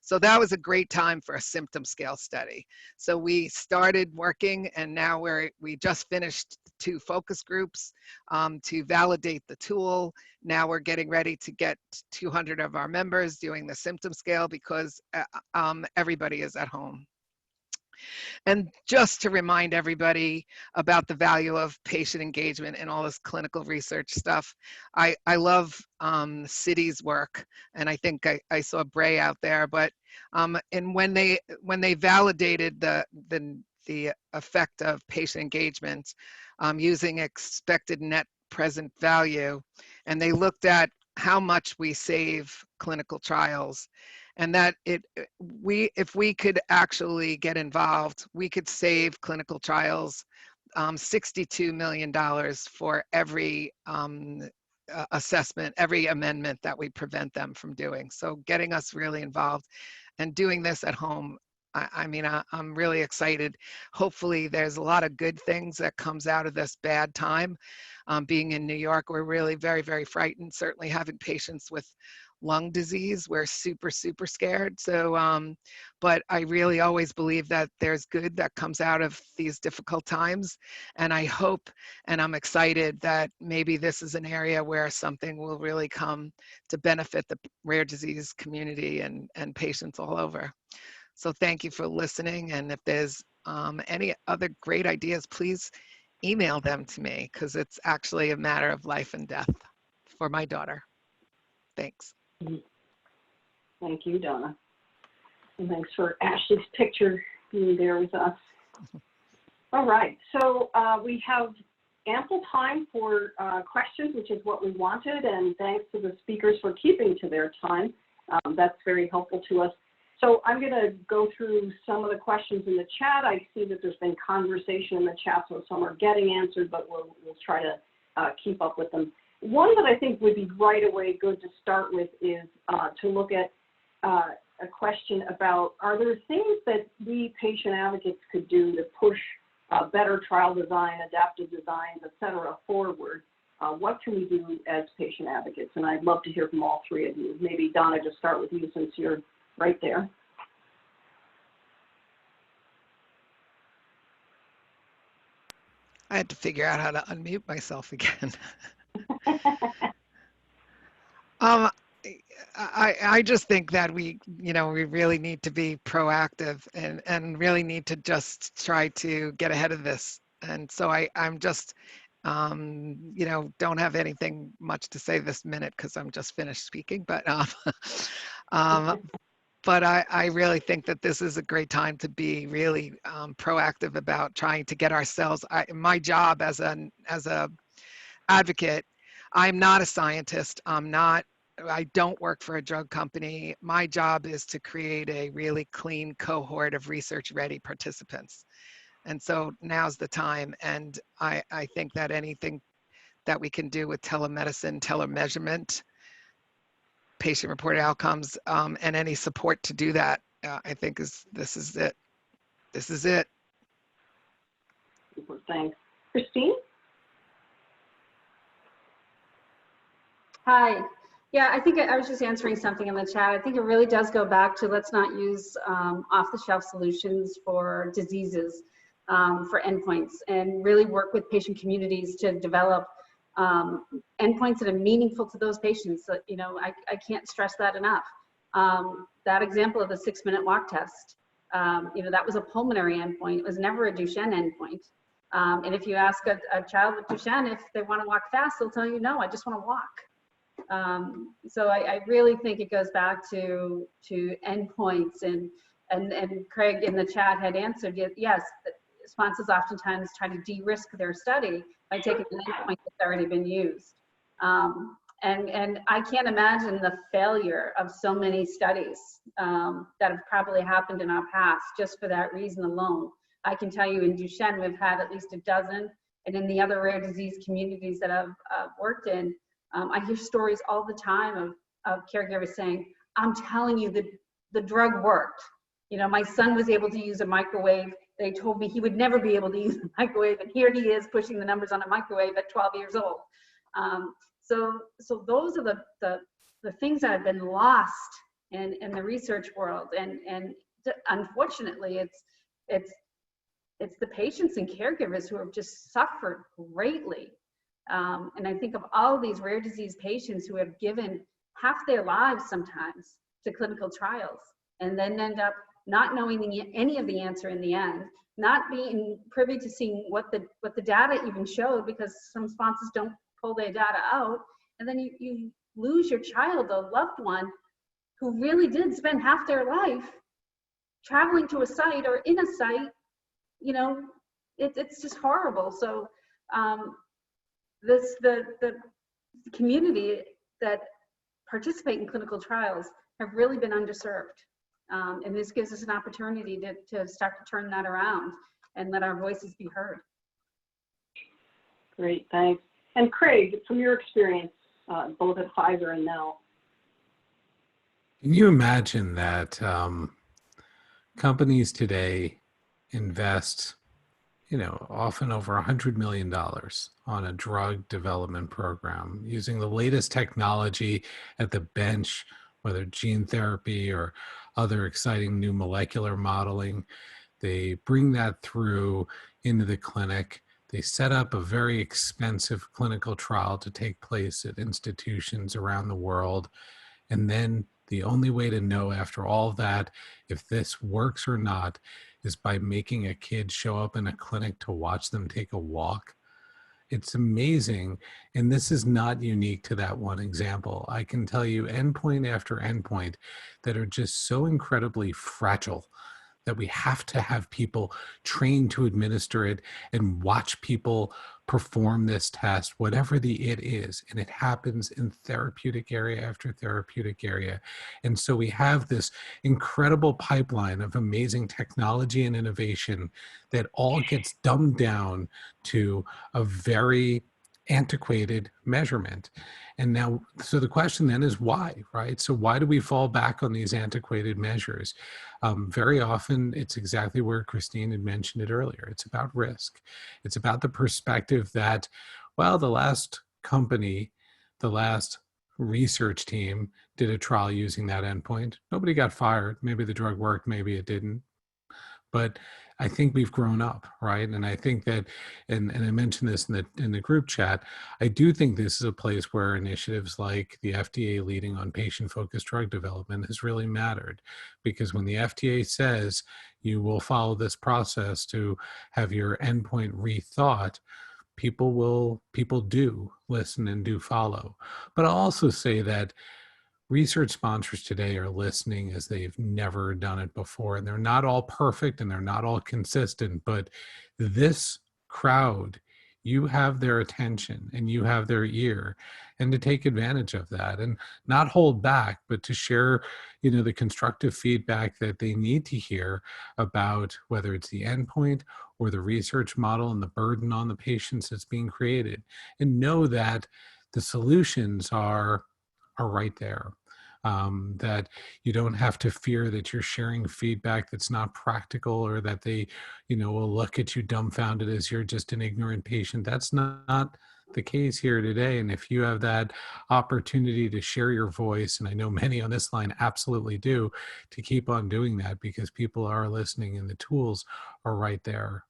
D: So that was a great time for a symptom scale study. So we started working, and now we just finished 2 focus groups to validate the tool. Now we're getting ready to get 200 of our members doing the symptom scale because everybody is at home. And just to remind everybody about the value of patient engagement and all this clinical research stuff, I love City's work, and I think I saw Bray out there, but and when they validated the effect of patient engagement using expected net present value, and they looked at how much we save clinical trials, and that if we could actually get involved, we could save clinical trials $62 million for every assessment, every amendment that we prevent them from doing. So getting us really involved and doing this at home, I mean, I'm really excited. Hopefully there's a lot of good things that comes out of this bad time. Being in New York, we're really very, very frightened. Certainly having patients with lung disease, we're super, super scared. So, but I really always believe that there's good that comes out of these difficult times. And I hope, and I'm excited that maybe this is an area where something will really come to benefit the rare disease community and patients all over. So thank you for listening. And if there's any other great ideas, please email them to me, because it's actually a matter of life and death for my daughter. Thanks.
A: Thank you, Donna. And thanks for Ashley's picture being there with us. All right, so we have ample time for questions, which is what we wanted, and thanks to the speakers for keeping to their time. That's very helpful to us. So I'm going to go through some of the questions in the chat. I see that there's been conversation in the chat, so some are getting answered, but we'll try to keep up with them. One that I think would be right away good to start with is to look at a question about, are there things that we patient advocates could do to push better trial design, adaptive designs, et cetera, forward? What can we do as patient advocates? And I'd love to hear from all 3 of you. Maybe Donna, just start with you since you're right there.
D: I had to figure out how to unmute myself again. I just think that we really need to be proactive and really need to just try to get ahead of this. And so I'm just, don't have anything much to say this minute because I'm just finished speaking, but but I really think that this is a great time to be really proactive about trying to get ourselves. My job as a advocate, I'm not a scientist. I don't work for a drug company. My job is to create a really clean cohort of research-ready participants. And so now's the time. And I think that anything that we can do with telemedicine, telemeasurement, patient-reported outcomes, and any support to do that. I think this is it. This is it.
A: Super, thanks. Christine?
C: Hi. Yeah, I think I was just answering something in the chat. I think it really does go back to let's not use off-the-shelf solutions for diseases, for endpoints, and really work with patient communities to develop endpoints that are meaningful to those patients. That, you know, I can't stress that enough. That example of the 6-minute walk test, you know, that was a pulmonary endpoint. It was never a Duchenne endpoint. And if you ask a child with Duchenne if they want to walk fast, they'll tell you, no, I just want to walk. So I really think it goes back to endpoints, and Craig in the chat had answered, yes, sponsors oftentimes try to de-risk their study by taking an endpoint that's already been used. And I can't imagine the failure of so many studies that have probably happened in our past just for that reason alone. I can tell you in Duchenne, we've had at least a dozen, and in the other rare disease communities that I've worked in, I hear stories all the time of caregivers saying, I'm telling you, the drug worked. You know, my son was able to use a microwave. They told me he would never be able to use a microwave, and here he is pushing the numbers on a microwave at 12 years old. So those are the things that have been lost in the research world, and unfortunately, it's the patients and caregivers who have just suffered greatly. And I think of all these rare disease patients who have given half their lives sometimes to clinical trials, and then end up not knowing any of the answer in the end, not being privy to seeing what the data even showed, because some sponsors don't pull their data out, and then you lose your child, a loved one, who really did spend half their life traveling to a site or in a site. You know, it's just horrible. So the community that participate in clinical trials have really been underserved. And this gives us an opportunity to start to turn that around and let our voices be heard.
A: Great, thanks. And Craig, from your experience, both at Pfizer and now.
B: Can you imagine that companies today invest, you know, often over $100 million on a drug development program using the latest technology at the bench, whether gene therapy or other exciting new molecular modeling. They bring that through into the clinic. They set up a very expensive clinical trial to take place at institutions around the world. And then the only way to know after all of that if this works or not is by making a kid show up in a clinic to watch them take a walk. It's amazing. And this is not unique to that one example. I can tell you endpoint after endpoint that are just so incredibly fragile that we have to have people trained to administer it and watch people perform this test, whatever the it is. And it happens in therapeutic area after therapeutic area. And so we have this incredible pipeline of amazing technology and innovation that all gets dumbed down to a very antiquated measurement. And now, so the question then is why, right? So why do we fall back on these antiquated measures? Very often it's exactly where Christine had mentioned it earlier. It's about risk. It's about the perspective that, well, the last company, the last research team did a trial using that endpoint. Nobody got fired. Maybe the drug worked, maybe it didn't. But I think we've grown up, right? And I think that, and I mentioned this in the group chat, I do think this is a place where initiatives like the FDA leading on patient-focused drug development has really mattered. Because when the FDA says you will follow this process to have your endpoint rethought, people do listen and do follow. But I'll also say that research sponsors today are listening as they've never done it before. And they're not all perfect and they're not all consistent, but this crowd, you have their attention and you have their ear, and to take advantage of that and not hold back, but to share, you know, the constructive feedback that they need to hear about whether it's the endpoint or the research model and the burden on the patients that's being created, and know that the solutions are right there. that you don't have to fear that you're sharing feedback that's not practical, or that they, will look at you dumbfounded as you're just an ignorant patient. That's not the case here today. And if you have that opportunity to share your voice, and I know many on this line absolutely do, to keep on doing that, because people are listening and the tools are right there.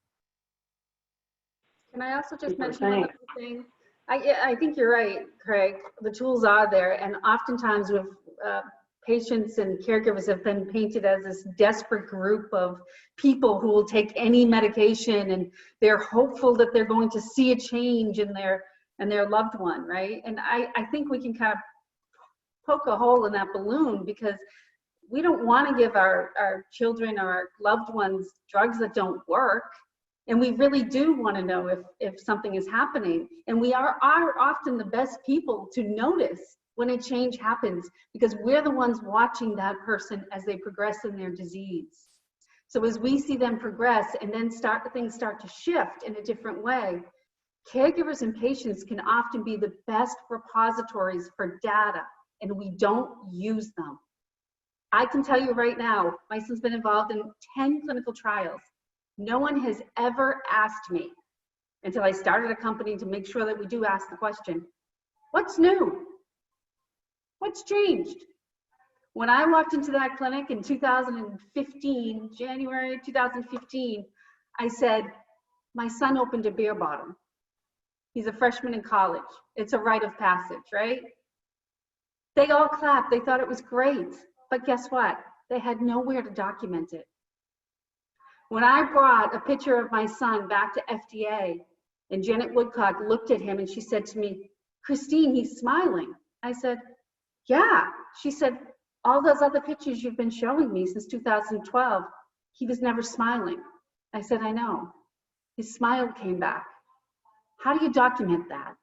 C: Can I also just mention one other thing? I think you're right, Craig. The tools are there, and oftentimes with patients and caregivers have been painted as this desperate group of people who will take any medication, and they're hopeful that they're going to see a change in their loved one, right? And I think we can kind of poke a hole in that balloon, because we don't want to give our children or our loved ones drugs that don't work. And we really do want to know if something is happening. And we are often the best people to notice when a change happens, because we're the ones watching that person as they progress in their disease. So as we see them progress and then things start to shift in a different way, caregivers and patients can often be the best repositories for data, and we don't use them. I can tell you right now, my son's been involved in 10 clinical trials. No one has ever asked me, until I started a company to make sure that we do ask the question, what's new? What's changed? When I walked into that clinic in 2015, January 2015, I said, my son opened a beer bottle. He's a freshman in college. It's a rite of passage, right? They all clapped. They thought it was great. But guess what? They had nowhere to document it. When I brought a picture of my son back to FDA, and Janet Woodcock looked at him and she said to me, Christine, he's smiling. I said, yeah. She said, all those other pictures you've been showing me since 2012, he was never smiling. I said, I know. His smile came back. How do you document that?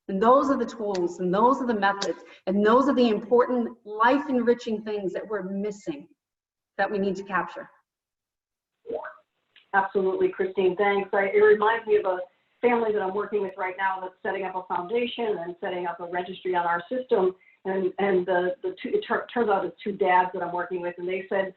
C: And those are the tools, and those are the methods, and those are the important life-enriching things that we're missing, that we need to capture.
A: Absolutely, Christine, thanks. It reminds me of a family that I'm working with right now that's setting up a foundation and setting up a registry on our system. And it turns out it's two dads that I'm working with, and they said,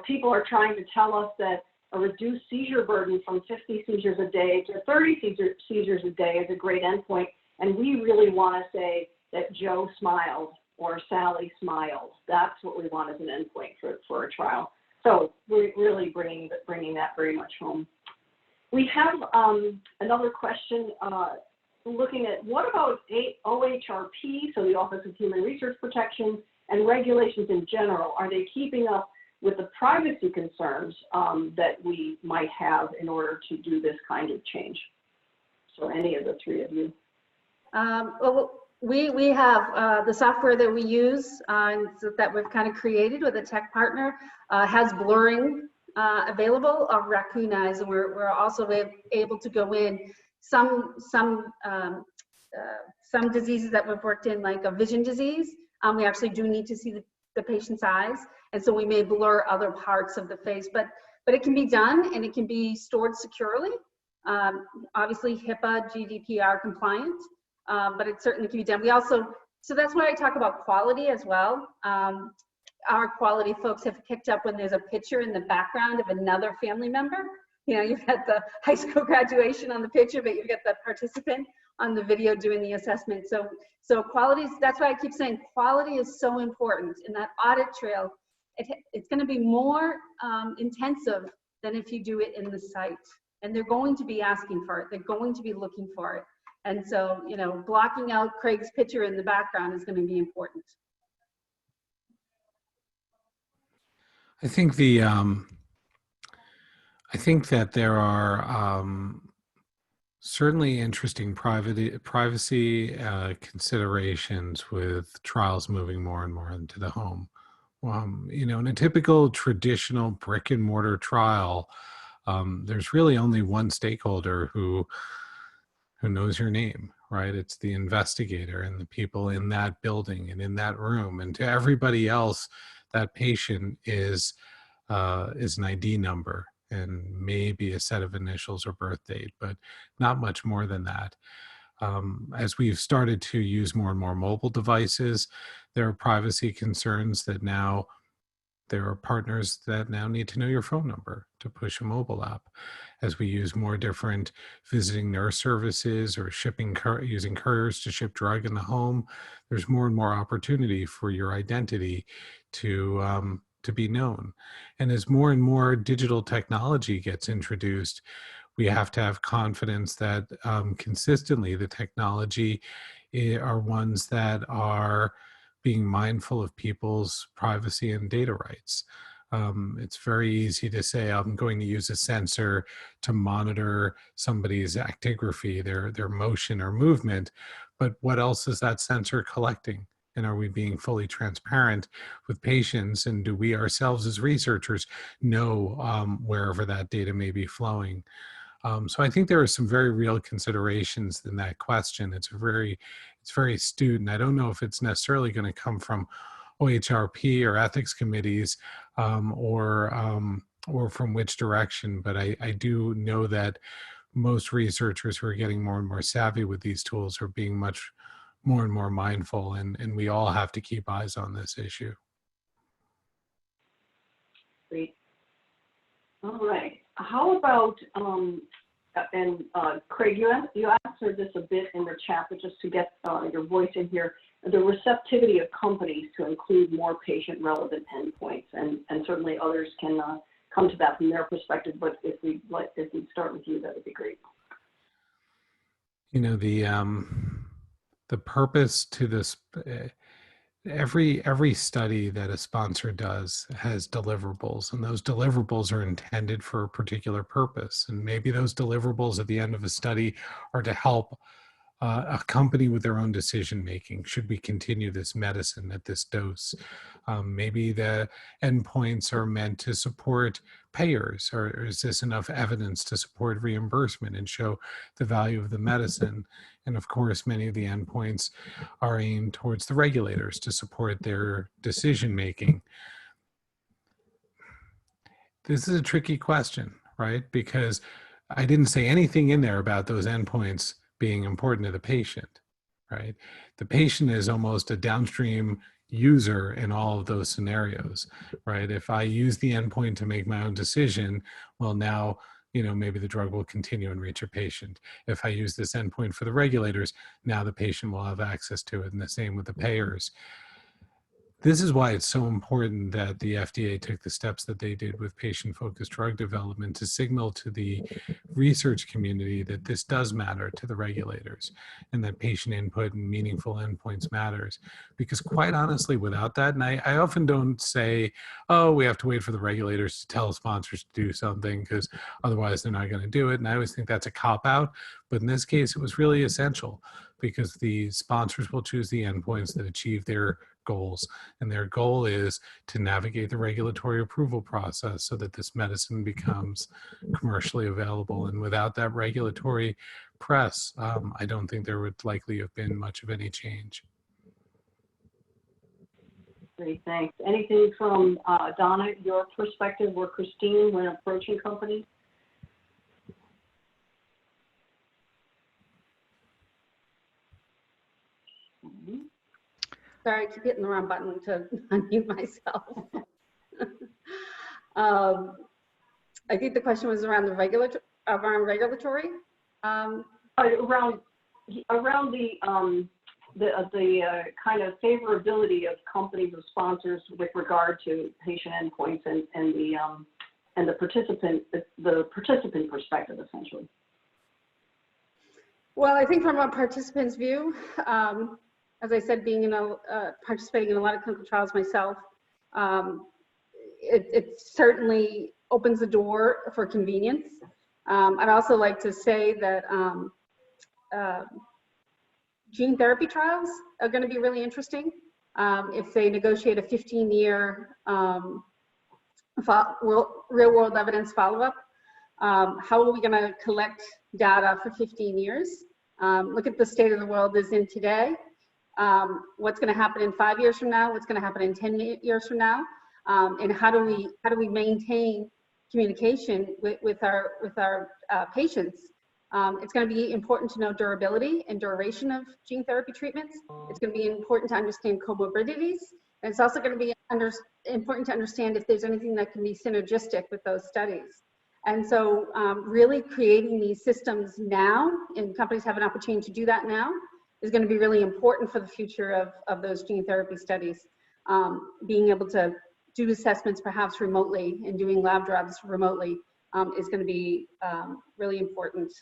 A: people are trying to tell us that a reduced seizure burden from 50 seizures a day to 30 seizures a day is a great endpoint. And we really want to say that Joe smiled or Sally smiled. That's what we want as an endpoint for a trial. So we're really bringing that very much home. We have another question looking at what about OHRP, so the Office of Human Research Protection, and regulations in general? Are they keeping up with the privacy concerns that we might have in order to do this kind of change? So any of the three of you.
C: Well, we have the software that we use that we've kind of created with a tech partner has blurring available of Raccoon eyes, and we're also able to go in some diseases that we've worked in, like a vision disease. We actually do need to see the patient's eyes, and so we may blur other parts of the face, but it can be done, and it can be stored securely. Obviously HIPAA, GDPR compliant. But it certainly can be done. So that's why I talk about quality as well. Our quality folks have picked up when there's a picture in the background of another family member. You've got the high school graduation on the picture, but you've got the participant on the video doing the assessment. So quality, that's why I keep saying quality is so important. In that audit trail, it's going to be more intensive than if you do it in the site. And they're going to be asking for it. They're going to be looking for it. And so, blocking out Craig's picture in the background is going to be important.
B: I think I think that there are certainly interesting privacy considerations with trials moving more and more into the home. In a typical traditional brick and mortar trial, there's really only one stakeholder who knows your name, right? It's the investigator and the people in that building and in that room. And to everybody else, that patient is an ID number and maybe a set of initials or birth date, but not much more than that. As we've started to use more and more mobile devices, there are privacy concerns that now there are partners that now need to know your phone number to push a mobile app. As we use more different visiting nurse services or using couriers to ship drug in the home, there's more and more opportunity for your identity to be known. And as more and more digital technology gets introduced, we have to have confidence that consistently the technology are ones that are being mindful of people's privacy and data rights. It's very easy to say, I'm going to use a sensor to monitor somebody's actigraphy, their motion or movement, but what else is that sensor collecting? And are we being fully transparent with patients? And do we ourselves as researchers know wherever that data may be flowing? So I think there are some very real considerations in that question. It's very astute, and I don't know if it's necessarily going to come from OHRP or ethics committees or from which direction, but I do know that most researchers who are getting more and more savvy with these tools are being much more and more mindful, and we all have to keep eyes on this issue.
A: Great. All right. How about, Craig, you answered this a bit in the chat, but just to get your voice in here, the receptivity of companies to include more patient-relevant endpoints, and certainly others can come to that from their perspective. But if we start with you, that would be great.
B: You know, the purpose to this. Every study that a sponsor does has deliverables, and those deliverables are intended for a particular purpose. And maybe those deliverables at the end of a study are to help a company with their own decision making. Should we continue this medicine at this dose? Maybe the endpoints are meant to support payers, or is this enough evidence to support reimbursement and show the value of the medicine? And of course, many of the endpoints are aimed towards the regulators to support their decision making. This is a tricky question, right? Because I didn't say anything in there about those endpoints being important to the patient, right? The patient is almost a downstream user in all of those scenarios, right? If I use the endpoint to make my own decision, well, now, you know, maybe the drug will continue and reach a patient. If I use this endpoint for the regulators, now the patient will have access to it, and the same with the payers. This is why it's so important that the FDA took the steps that they did with patient-focused drug development to signal to the research community that this does matter to the regulators, and that patient input and meaningful endpoints matters. Because quite honestly, without that, and I often don't say, oh, we have to wait for the regulators to tell sponsors to do something because otherwise they're not going to do it. And I always think that's a cop-out. But in this case, it was really essential because the sponsors will choose the endpoints that achieve their goals. And their goal is to navigate the regulatory approval process so that this medicine becomes commercially available. And without that regulatory press, I don't think there would likely have been much of any change.
A: Great, thanks. Anything from Donna, your perspective, or Christine, when approaching companies?
C: Sorry, I keep hitting the wrong button to unmute myself. I think the question was around the regulatory.
A: Around the kind of favorability of companies or sponsors with regard to patient endpoints and the participant perspective, essentially.
C: Well, I think from a participant's view, as I said, being participating in a lot of clinical trials myself, it certainly opens the door for convenience. I'd also like to say that gene therapy trials are going to be really interesting. If they negotiate a 15-year real-world evidence follow-up, how are we going to collect data for 15 years? Look at the state of the world is in today. What's going to happen in 5 years from now? What's going to happen in 10 years from now? And how do we maintain communication with our patients It's going to be important to know durability and duration of gene therapy treatments. It's going to be important to understand comorbidities. And it's also going to be important to understand if there's anything that can be synergistic with those studies. And so really creating these systems now, and companies have an opportunity to do that now, is going to be really important for the future of those gene therapy studies. Being able to do assessments perhaps remotely and doing lab jobs remotely is going to be really important.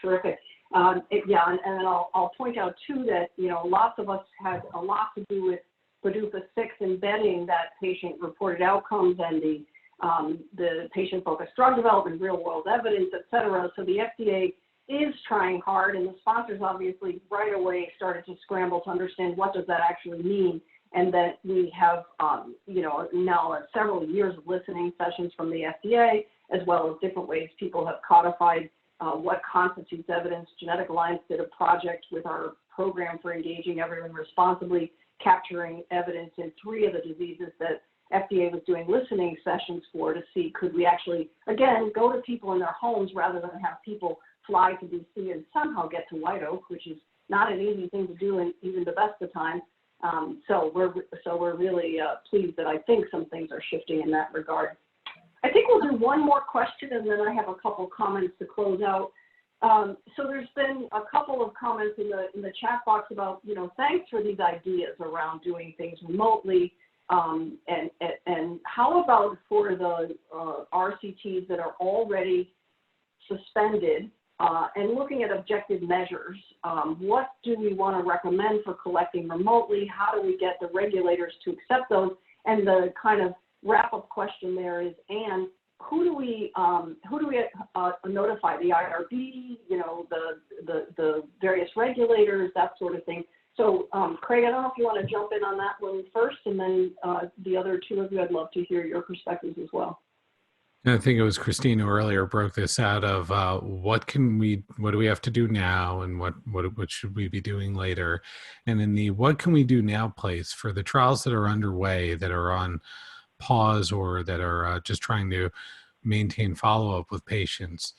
A: Terrific. Yeah, and I'll point out too that, you know, lots of us had a lot to do with PDUFA 6 embedding that patient-reported outcomes and the patient-focused drug development, real-world evidence, et cetera. So the FDA is trying hard, and the sponsors obviously right away started to scramble to understand what does that actually mean, and that we have, you know, now several years of listening sessions from the FDA, as well as different ways people have codified what constitutes evidence. Genetic Alliance did a project with our program for engaging everyone responsibly, capturing evidence in 3 of the diseases that FDA was doing listening sessions for, to see could we actually, again, go to people in their homes rather than have people fly to DC and somehow get to White Oak, which is not an easy thing to do in even the best of times. So we're really pleased that I think some things are shifting in that regard. I think we'll do one more question, and then I have a couple comments to close out. So there's been a couple of comments in the chat box about, you know, thanks for these ideas around doing things remotely, and how about for the RCTs that are already suspended and looking at objective measures? What do we want to recommend for collecting remotely? How do we get the regulators to accept those? And the kind of wrap-up question there is, and who do we notify? The IRB, you know, the various regulators, that sort of thing. So, Craig, I don't know if you want to jump in on that one first, and then the other 2 of you, I'd love to hear your perspectives as well.
B: I think it was Christine who earlier broke this out of what do we have to do now, and what should we be doing later, and in the what can we do now place for the trials that are underway, that are on pause, or that are just trying to maintain follow-up with patients.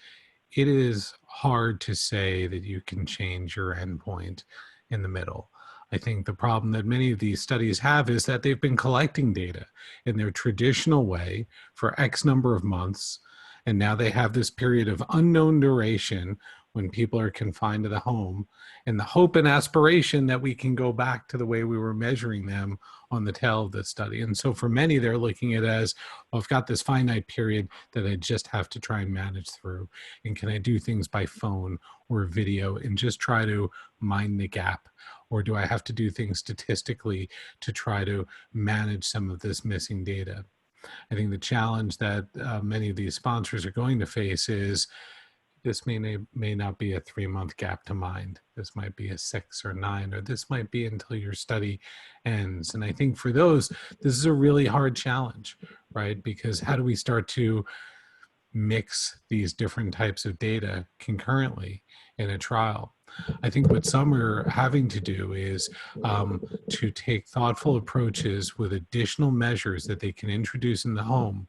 B: It is hard to say that you can change your endpoint in the middle. I think the problem that many of these studies have is that they've been collecting data in their traditional way for X number of months, and now they have this period of unknown duration when people are confined to the home, and the hope and aspiration that we can go back to the way we were measuring them on the tail of this study. And so for many, they're looking at it as, well, I've got this finite period that I just have to try and manage through. And can I do things by phone or video and just try to mind the gap? Or do I have to do things statistically to try to manage some of this missing data? I think the challenge that many of these sponsors are going to face is, this may not be a 3-month gap to mind. This might be a 6 or 9, or this might be until your study ends. And I think for those, this is a really hard challenge, right? Because how do we start to mix these different types of data concurrently in a trial? I think what some are having to do is to take thoughtful approaches with additional measures that they can introduce in the home,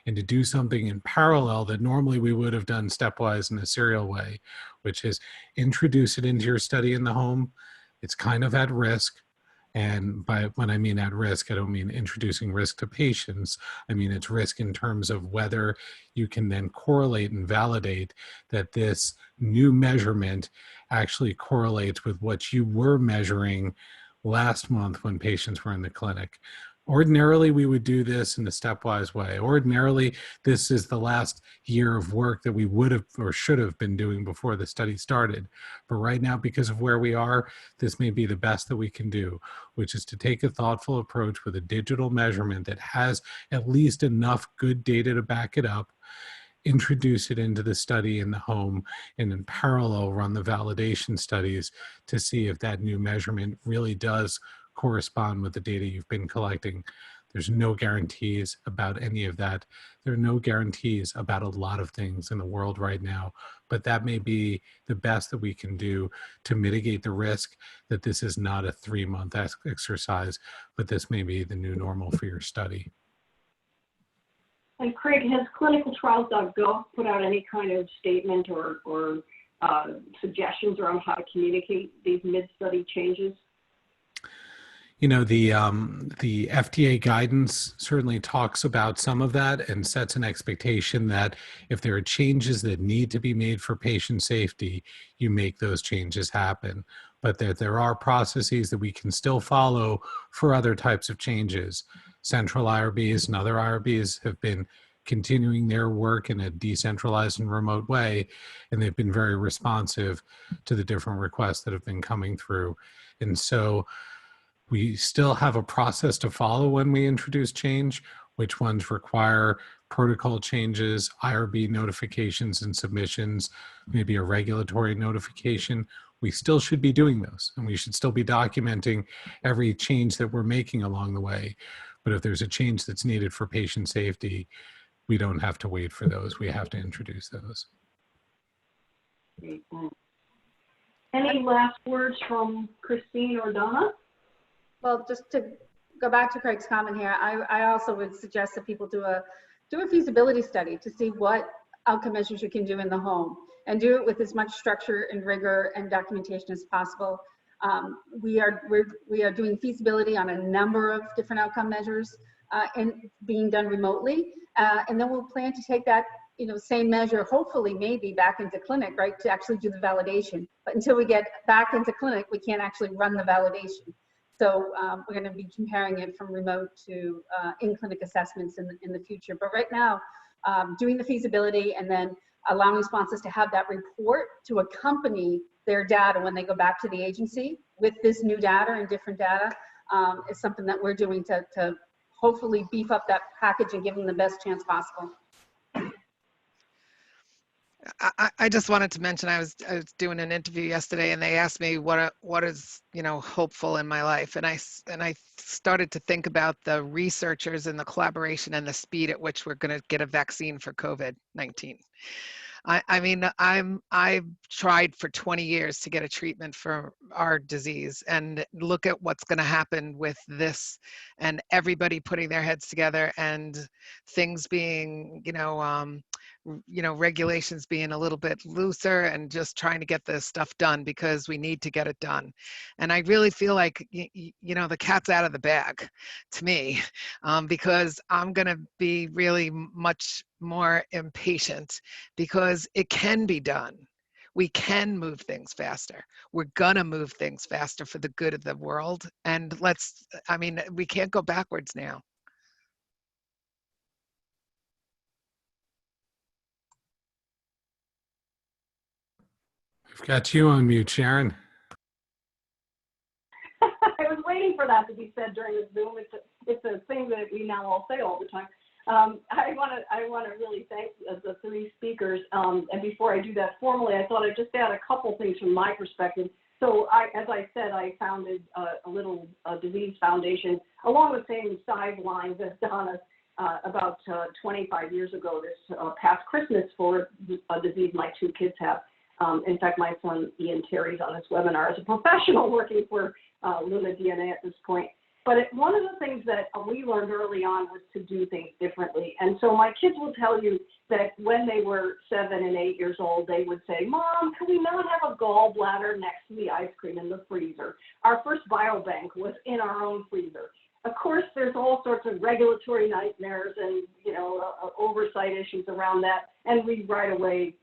B: and to do something in parallel that normally we would have done stepwise in a serial way, which is introduce it into your study in the home. It's kind of at risk. And when I mean at risk, I don't mean introducing risk to patients. I mean it's risk in terms of whether you can then correlate and validate that this new measurement actually correlates with what you were measuring last month when patients were in the clinic. Ordinarily, we would do this in the stepwise way. Ordinarily, this is the last year of work that we would have or should have been doing before the study started. But right now, because of where we are, this may be the best that we can do, which is to take a thoughtful approach with a digital measurement that has at least enough good data to back it up, introduce it into the study in the home, and in parallel run the validation studies to see if that new measurement really does correspond with the data you've been collecting. There's no guarantees about any of that. There are no guarantees about a lot of things in the world right now, but that may be the best that we can do to mitigate the risk that this is not a 3-month exercise, but this may be the new normal for your study.
A: And Craig, has clinicaltrials.gov put out any kind of statement or suggestions around how to communicate these mid-study changes?
B: You know, the FDA guidance certainly talks about some of that and sets an expectation that if there are changes that need to be made for patient safety, you make those changes happen. But there are processes that we can still follow for other types of changes. Central IRBs and other IRBs have been continuing their work in a decentralized and remote way, and they've been very responsive to the different requests that have been coming through. And so we still have a process to follow when we introduce change, which ones require protocol changes, IRB notifications and submissions, maybe a regulatory notification. We still should be doing those, and we should still be documenting every change that we're making along the way. But if there's a change that's needed for patient safety, we don't have to wait for those. We have to introduce those.
A: Any last words from Christine or Donna?
C: Well, just to go back to Craig's comment here, I also would suggest that people do a feasibility study to see what outcome measures you can do in the home, and do it with as much structure and rigor and documentation as possible. We are doing feasibility on a number of different outcome measures and being done remotely, and then we'll plan to take that same measure, hopefully maybe back into clinic, right, to actually do the validation. But until we get back into clinic, we can't actually run the validation. So we're going to be comparing it from remote to in-clinic assessments in the future. But right now, doing the feasibility and then allowing sponsors to have that report to accompany their data when they go back to the agency with this new data and different data is something that we're doing to hopefully beef up that package and give them the best chance possible.
D: I just wanted to mention I was doing an interview yesterday, and they asked me what is hopeful in my life, and I started to think about the researchers and the collaboration and the speed at which we're going to get a vaccine for COVID-19. I mean, I've tried for 20 years to get a treatment for our disease, and look at what's going to happen with this, and everybody putting their heads together, and things being, regulations being a little bit looser, and just trying to get this stuff done because we need to get it done. And I really feel like, the cat's out of the bag to me, because I'm going to be really much more impatient, because it can be done. We can move things faster. We're gonna move things faster for the good of the world. And we can't go backwards now.
B: We've got you on mute, Sharon.
A: I was waiting for that to be said during the Zoom. It's a thing that we now all say all the time. I want to really thank the three speakers. And before I do that formally, I thought I'd just add a couple things from my perspective. So as I said, I founded a little disease foundation along the same sidelines as Donna about 25 years ago this past Christmas for a disease my two kids have. In fact, my son Ian Terry's on this webinar as a professional working for Luna DNA at this point. But one of the things that we learned early on was to do things differently. And so my kids will tell you that when they were 7 and 8 years old, they would say, "Mom, can we not have a gallbladder next to the ice cream in the freezer?" Our first biobank was in our own freezer. Of course, there's all sorts of regulatory nightmares and, oversight issues around that. And we right away,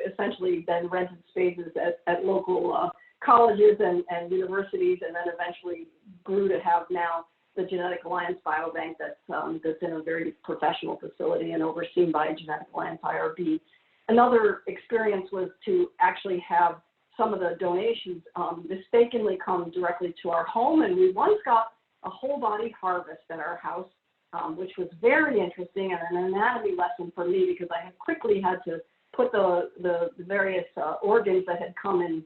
A: essentially then rented spaces at local colleges and universities, and then eventually grew to have now the Genetic Alliance Biobank that's in a very professional facility and overseen by Genetic Alliance IRB. Another experience was to actually have some of the donations mistakenly come directly to our home, and we once got a whole body harvest at our house, which was very interesting and an anatomy lesson for me, because I had quickly had to put the various organs that had come in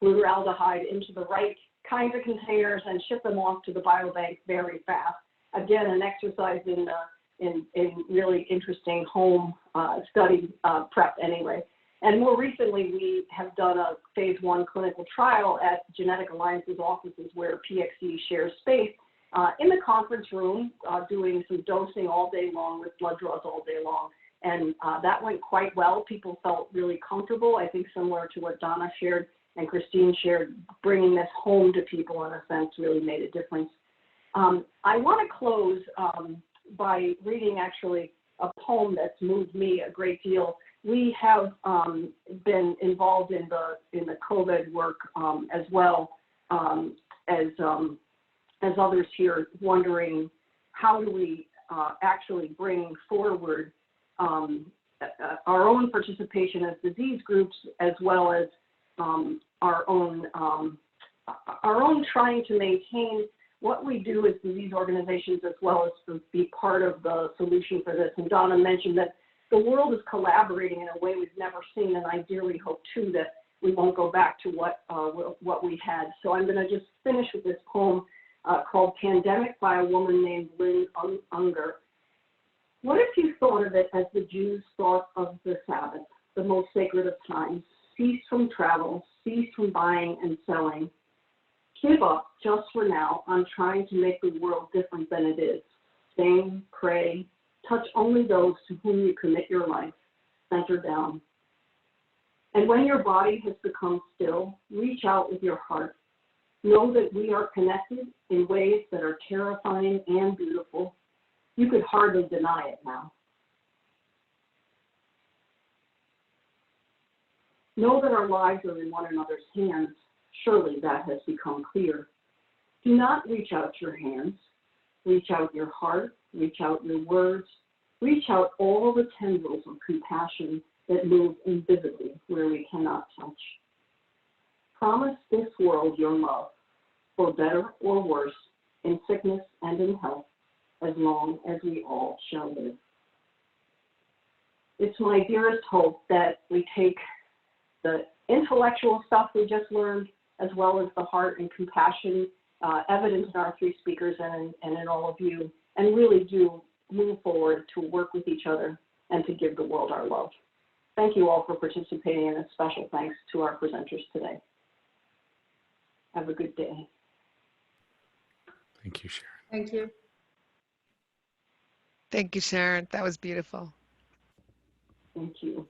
A: glutaraldehyde into the right kinds of containers and ship them off to the biobank very fast. Again, an exercise in really interesting home study prep anyway. And more recently, we have done a phase 1 clinical trial at Genetic Alliance's offices where PXE shares space. in the conference room doing some dosing all day long with blood draws all day long. And that went quite well. People felt really comfortable. I think similar to what Donna shared and Christine shared, bringing this home to people in a sense really made a difference. I want to close by reading actually a poem that's moved me a great deal. We have been involved in the COVID work as well as others here, wondering how do we actually bring forward our own participation as disease groups, as well as our own trying to maintain what we do as disease organizations, as well as to be part of the solution for this. And Donna mentioned that the world is collaborating in a way we've never seen, and I dearly hope too that we won't go back to what we had. So I'm going to just finish with this poem called Pandemic by a woman named Lynn Unger. What if you thought of it as the Jews thought of the Sabbath, the most sacred of times? Cease from travel, cease from buying and selling. Give up just for now on trying to make the world different than it is. Sing, pray, touch only those to whom you commit your life. Center down. And when your body has become still, reach out with your heart. Know that we are connected in ways that are terrifying and beautiful. You could hardly deny it now. Know that our lives are in one another's hands. Surely that has become clear. Do not reach out your hands. Reach out your heart. Reach out your words. Reach out all the tendrils of compassion that move invisibly where we cannot touch. Promise this world your love, for better or worse, in sickness and in health, as long as we all shall live. It's my dearest hope that we take the intellectual stuff we just learned, as well as the heart and compassion evident in our three speakers and in all of you, and really do move forward to work with each other and to give the world our love. Thank you all for participating, and a special thanks to our presenters today. Have a good day.
B: Thank you, Sharon.
C: Thank you.
D: Thank you, Sharon. That was beautiful.
A: Thank you.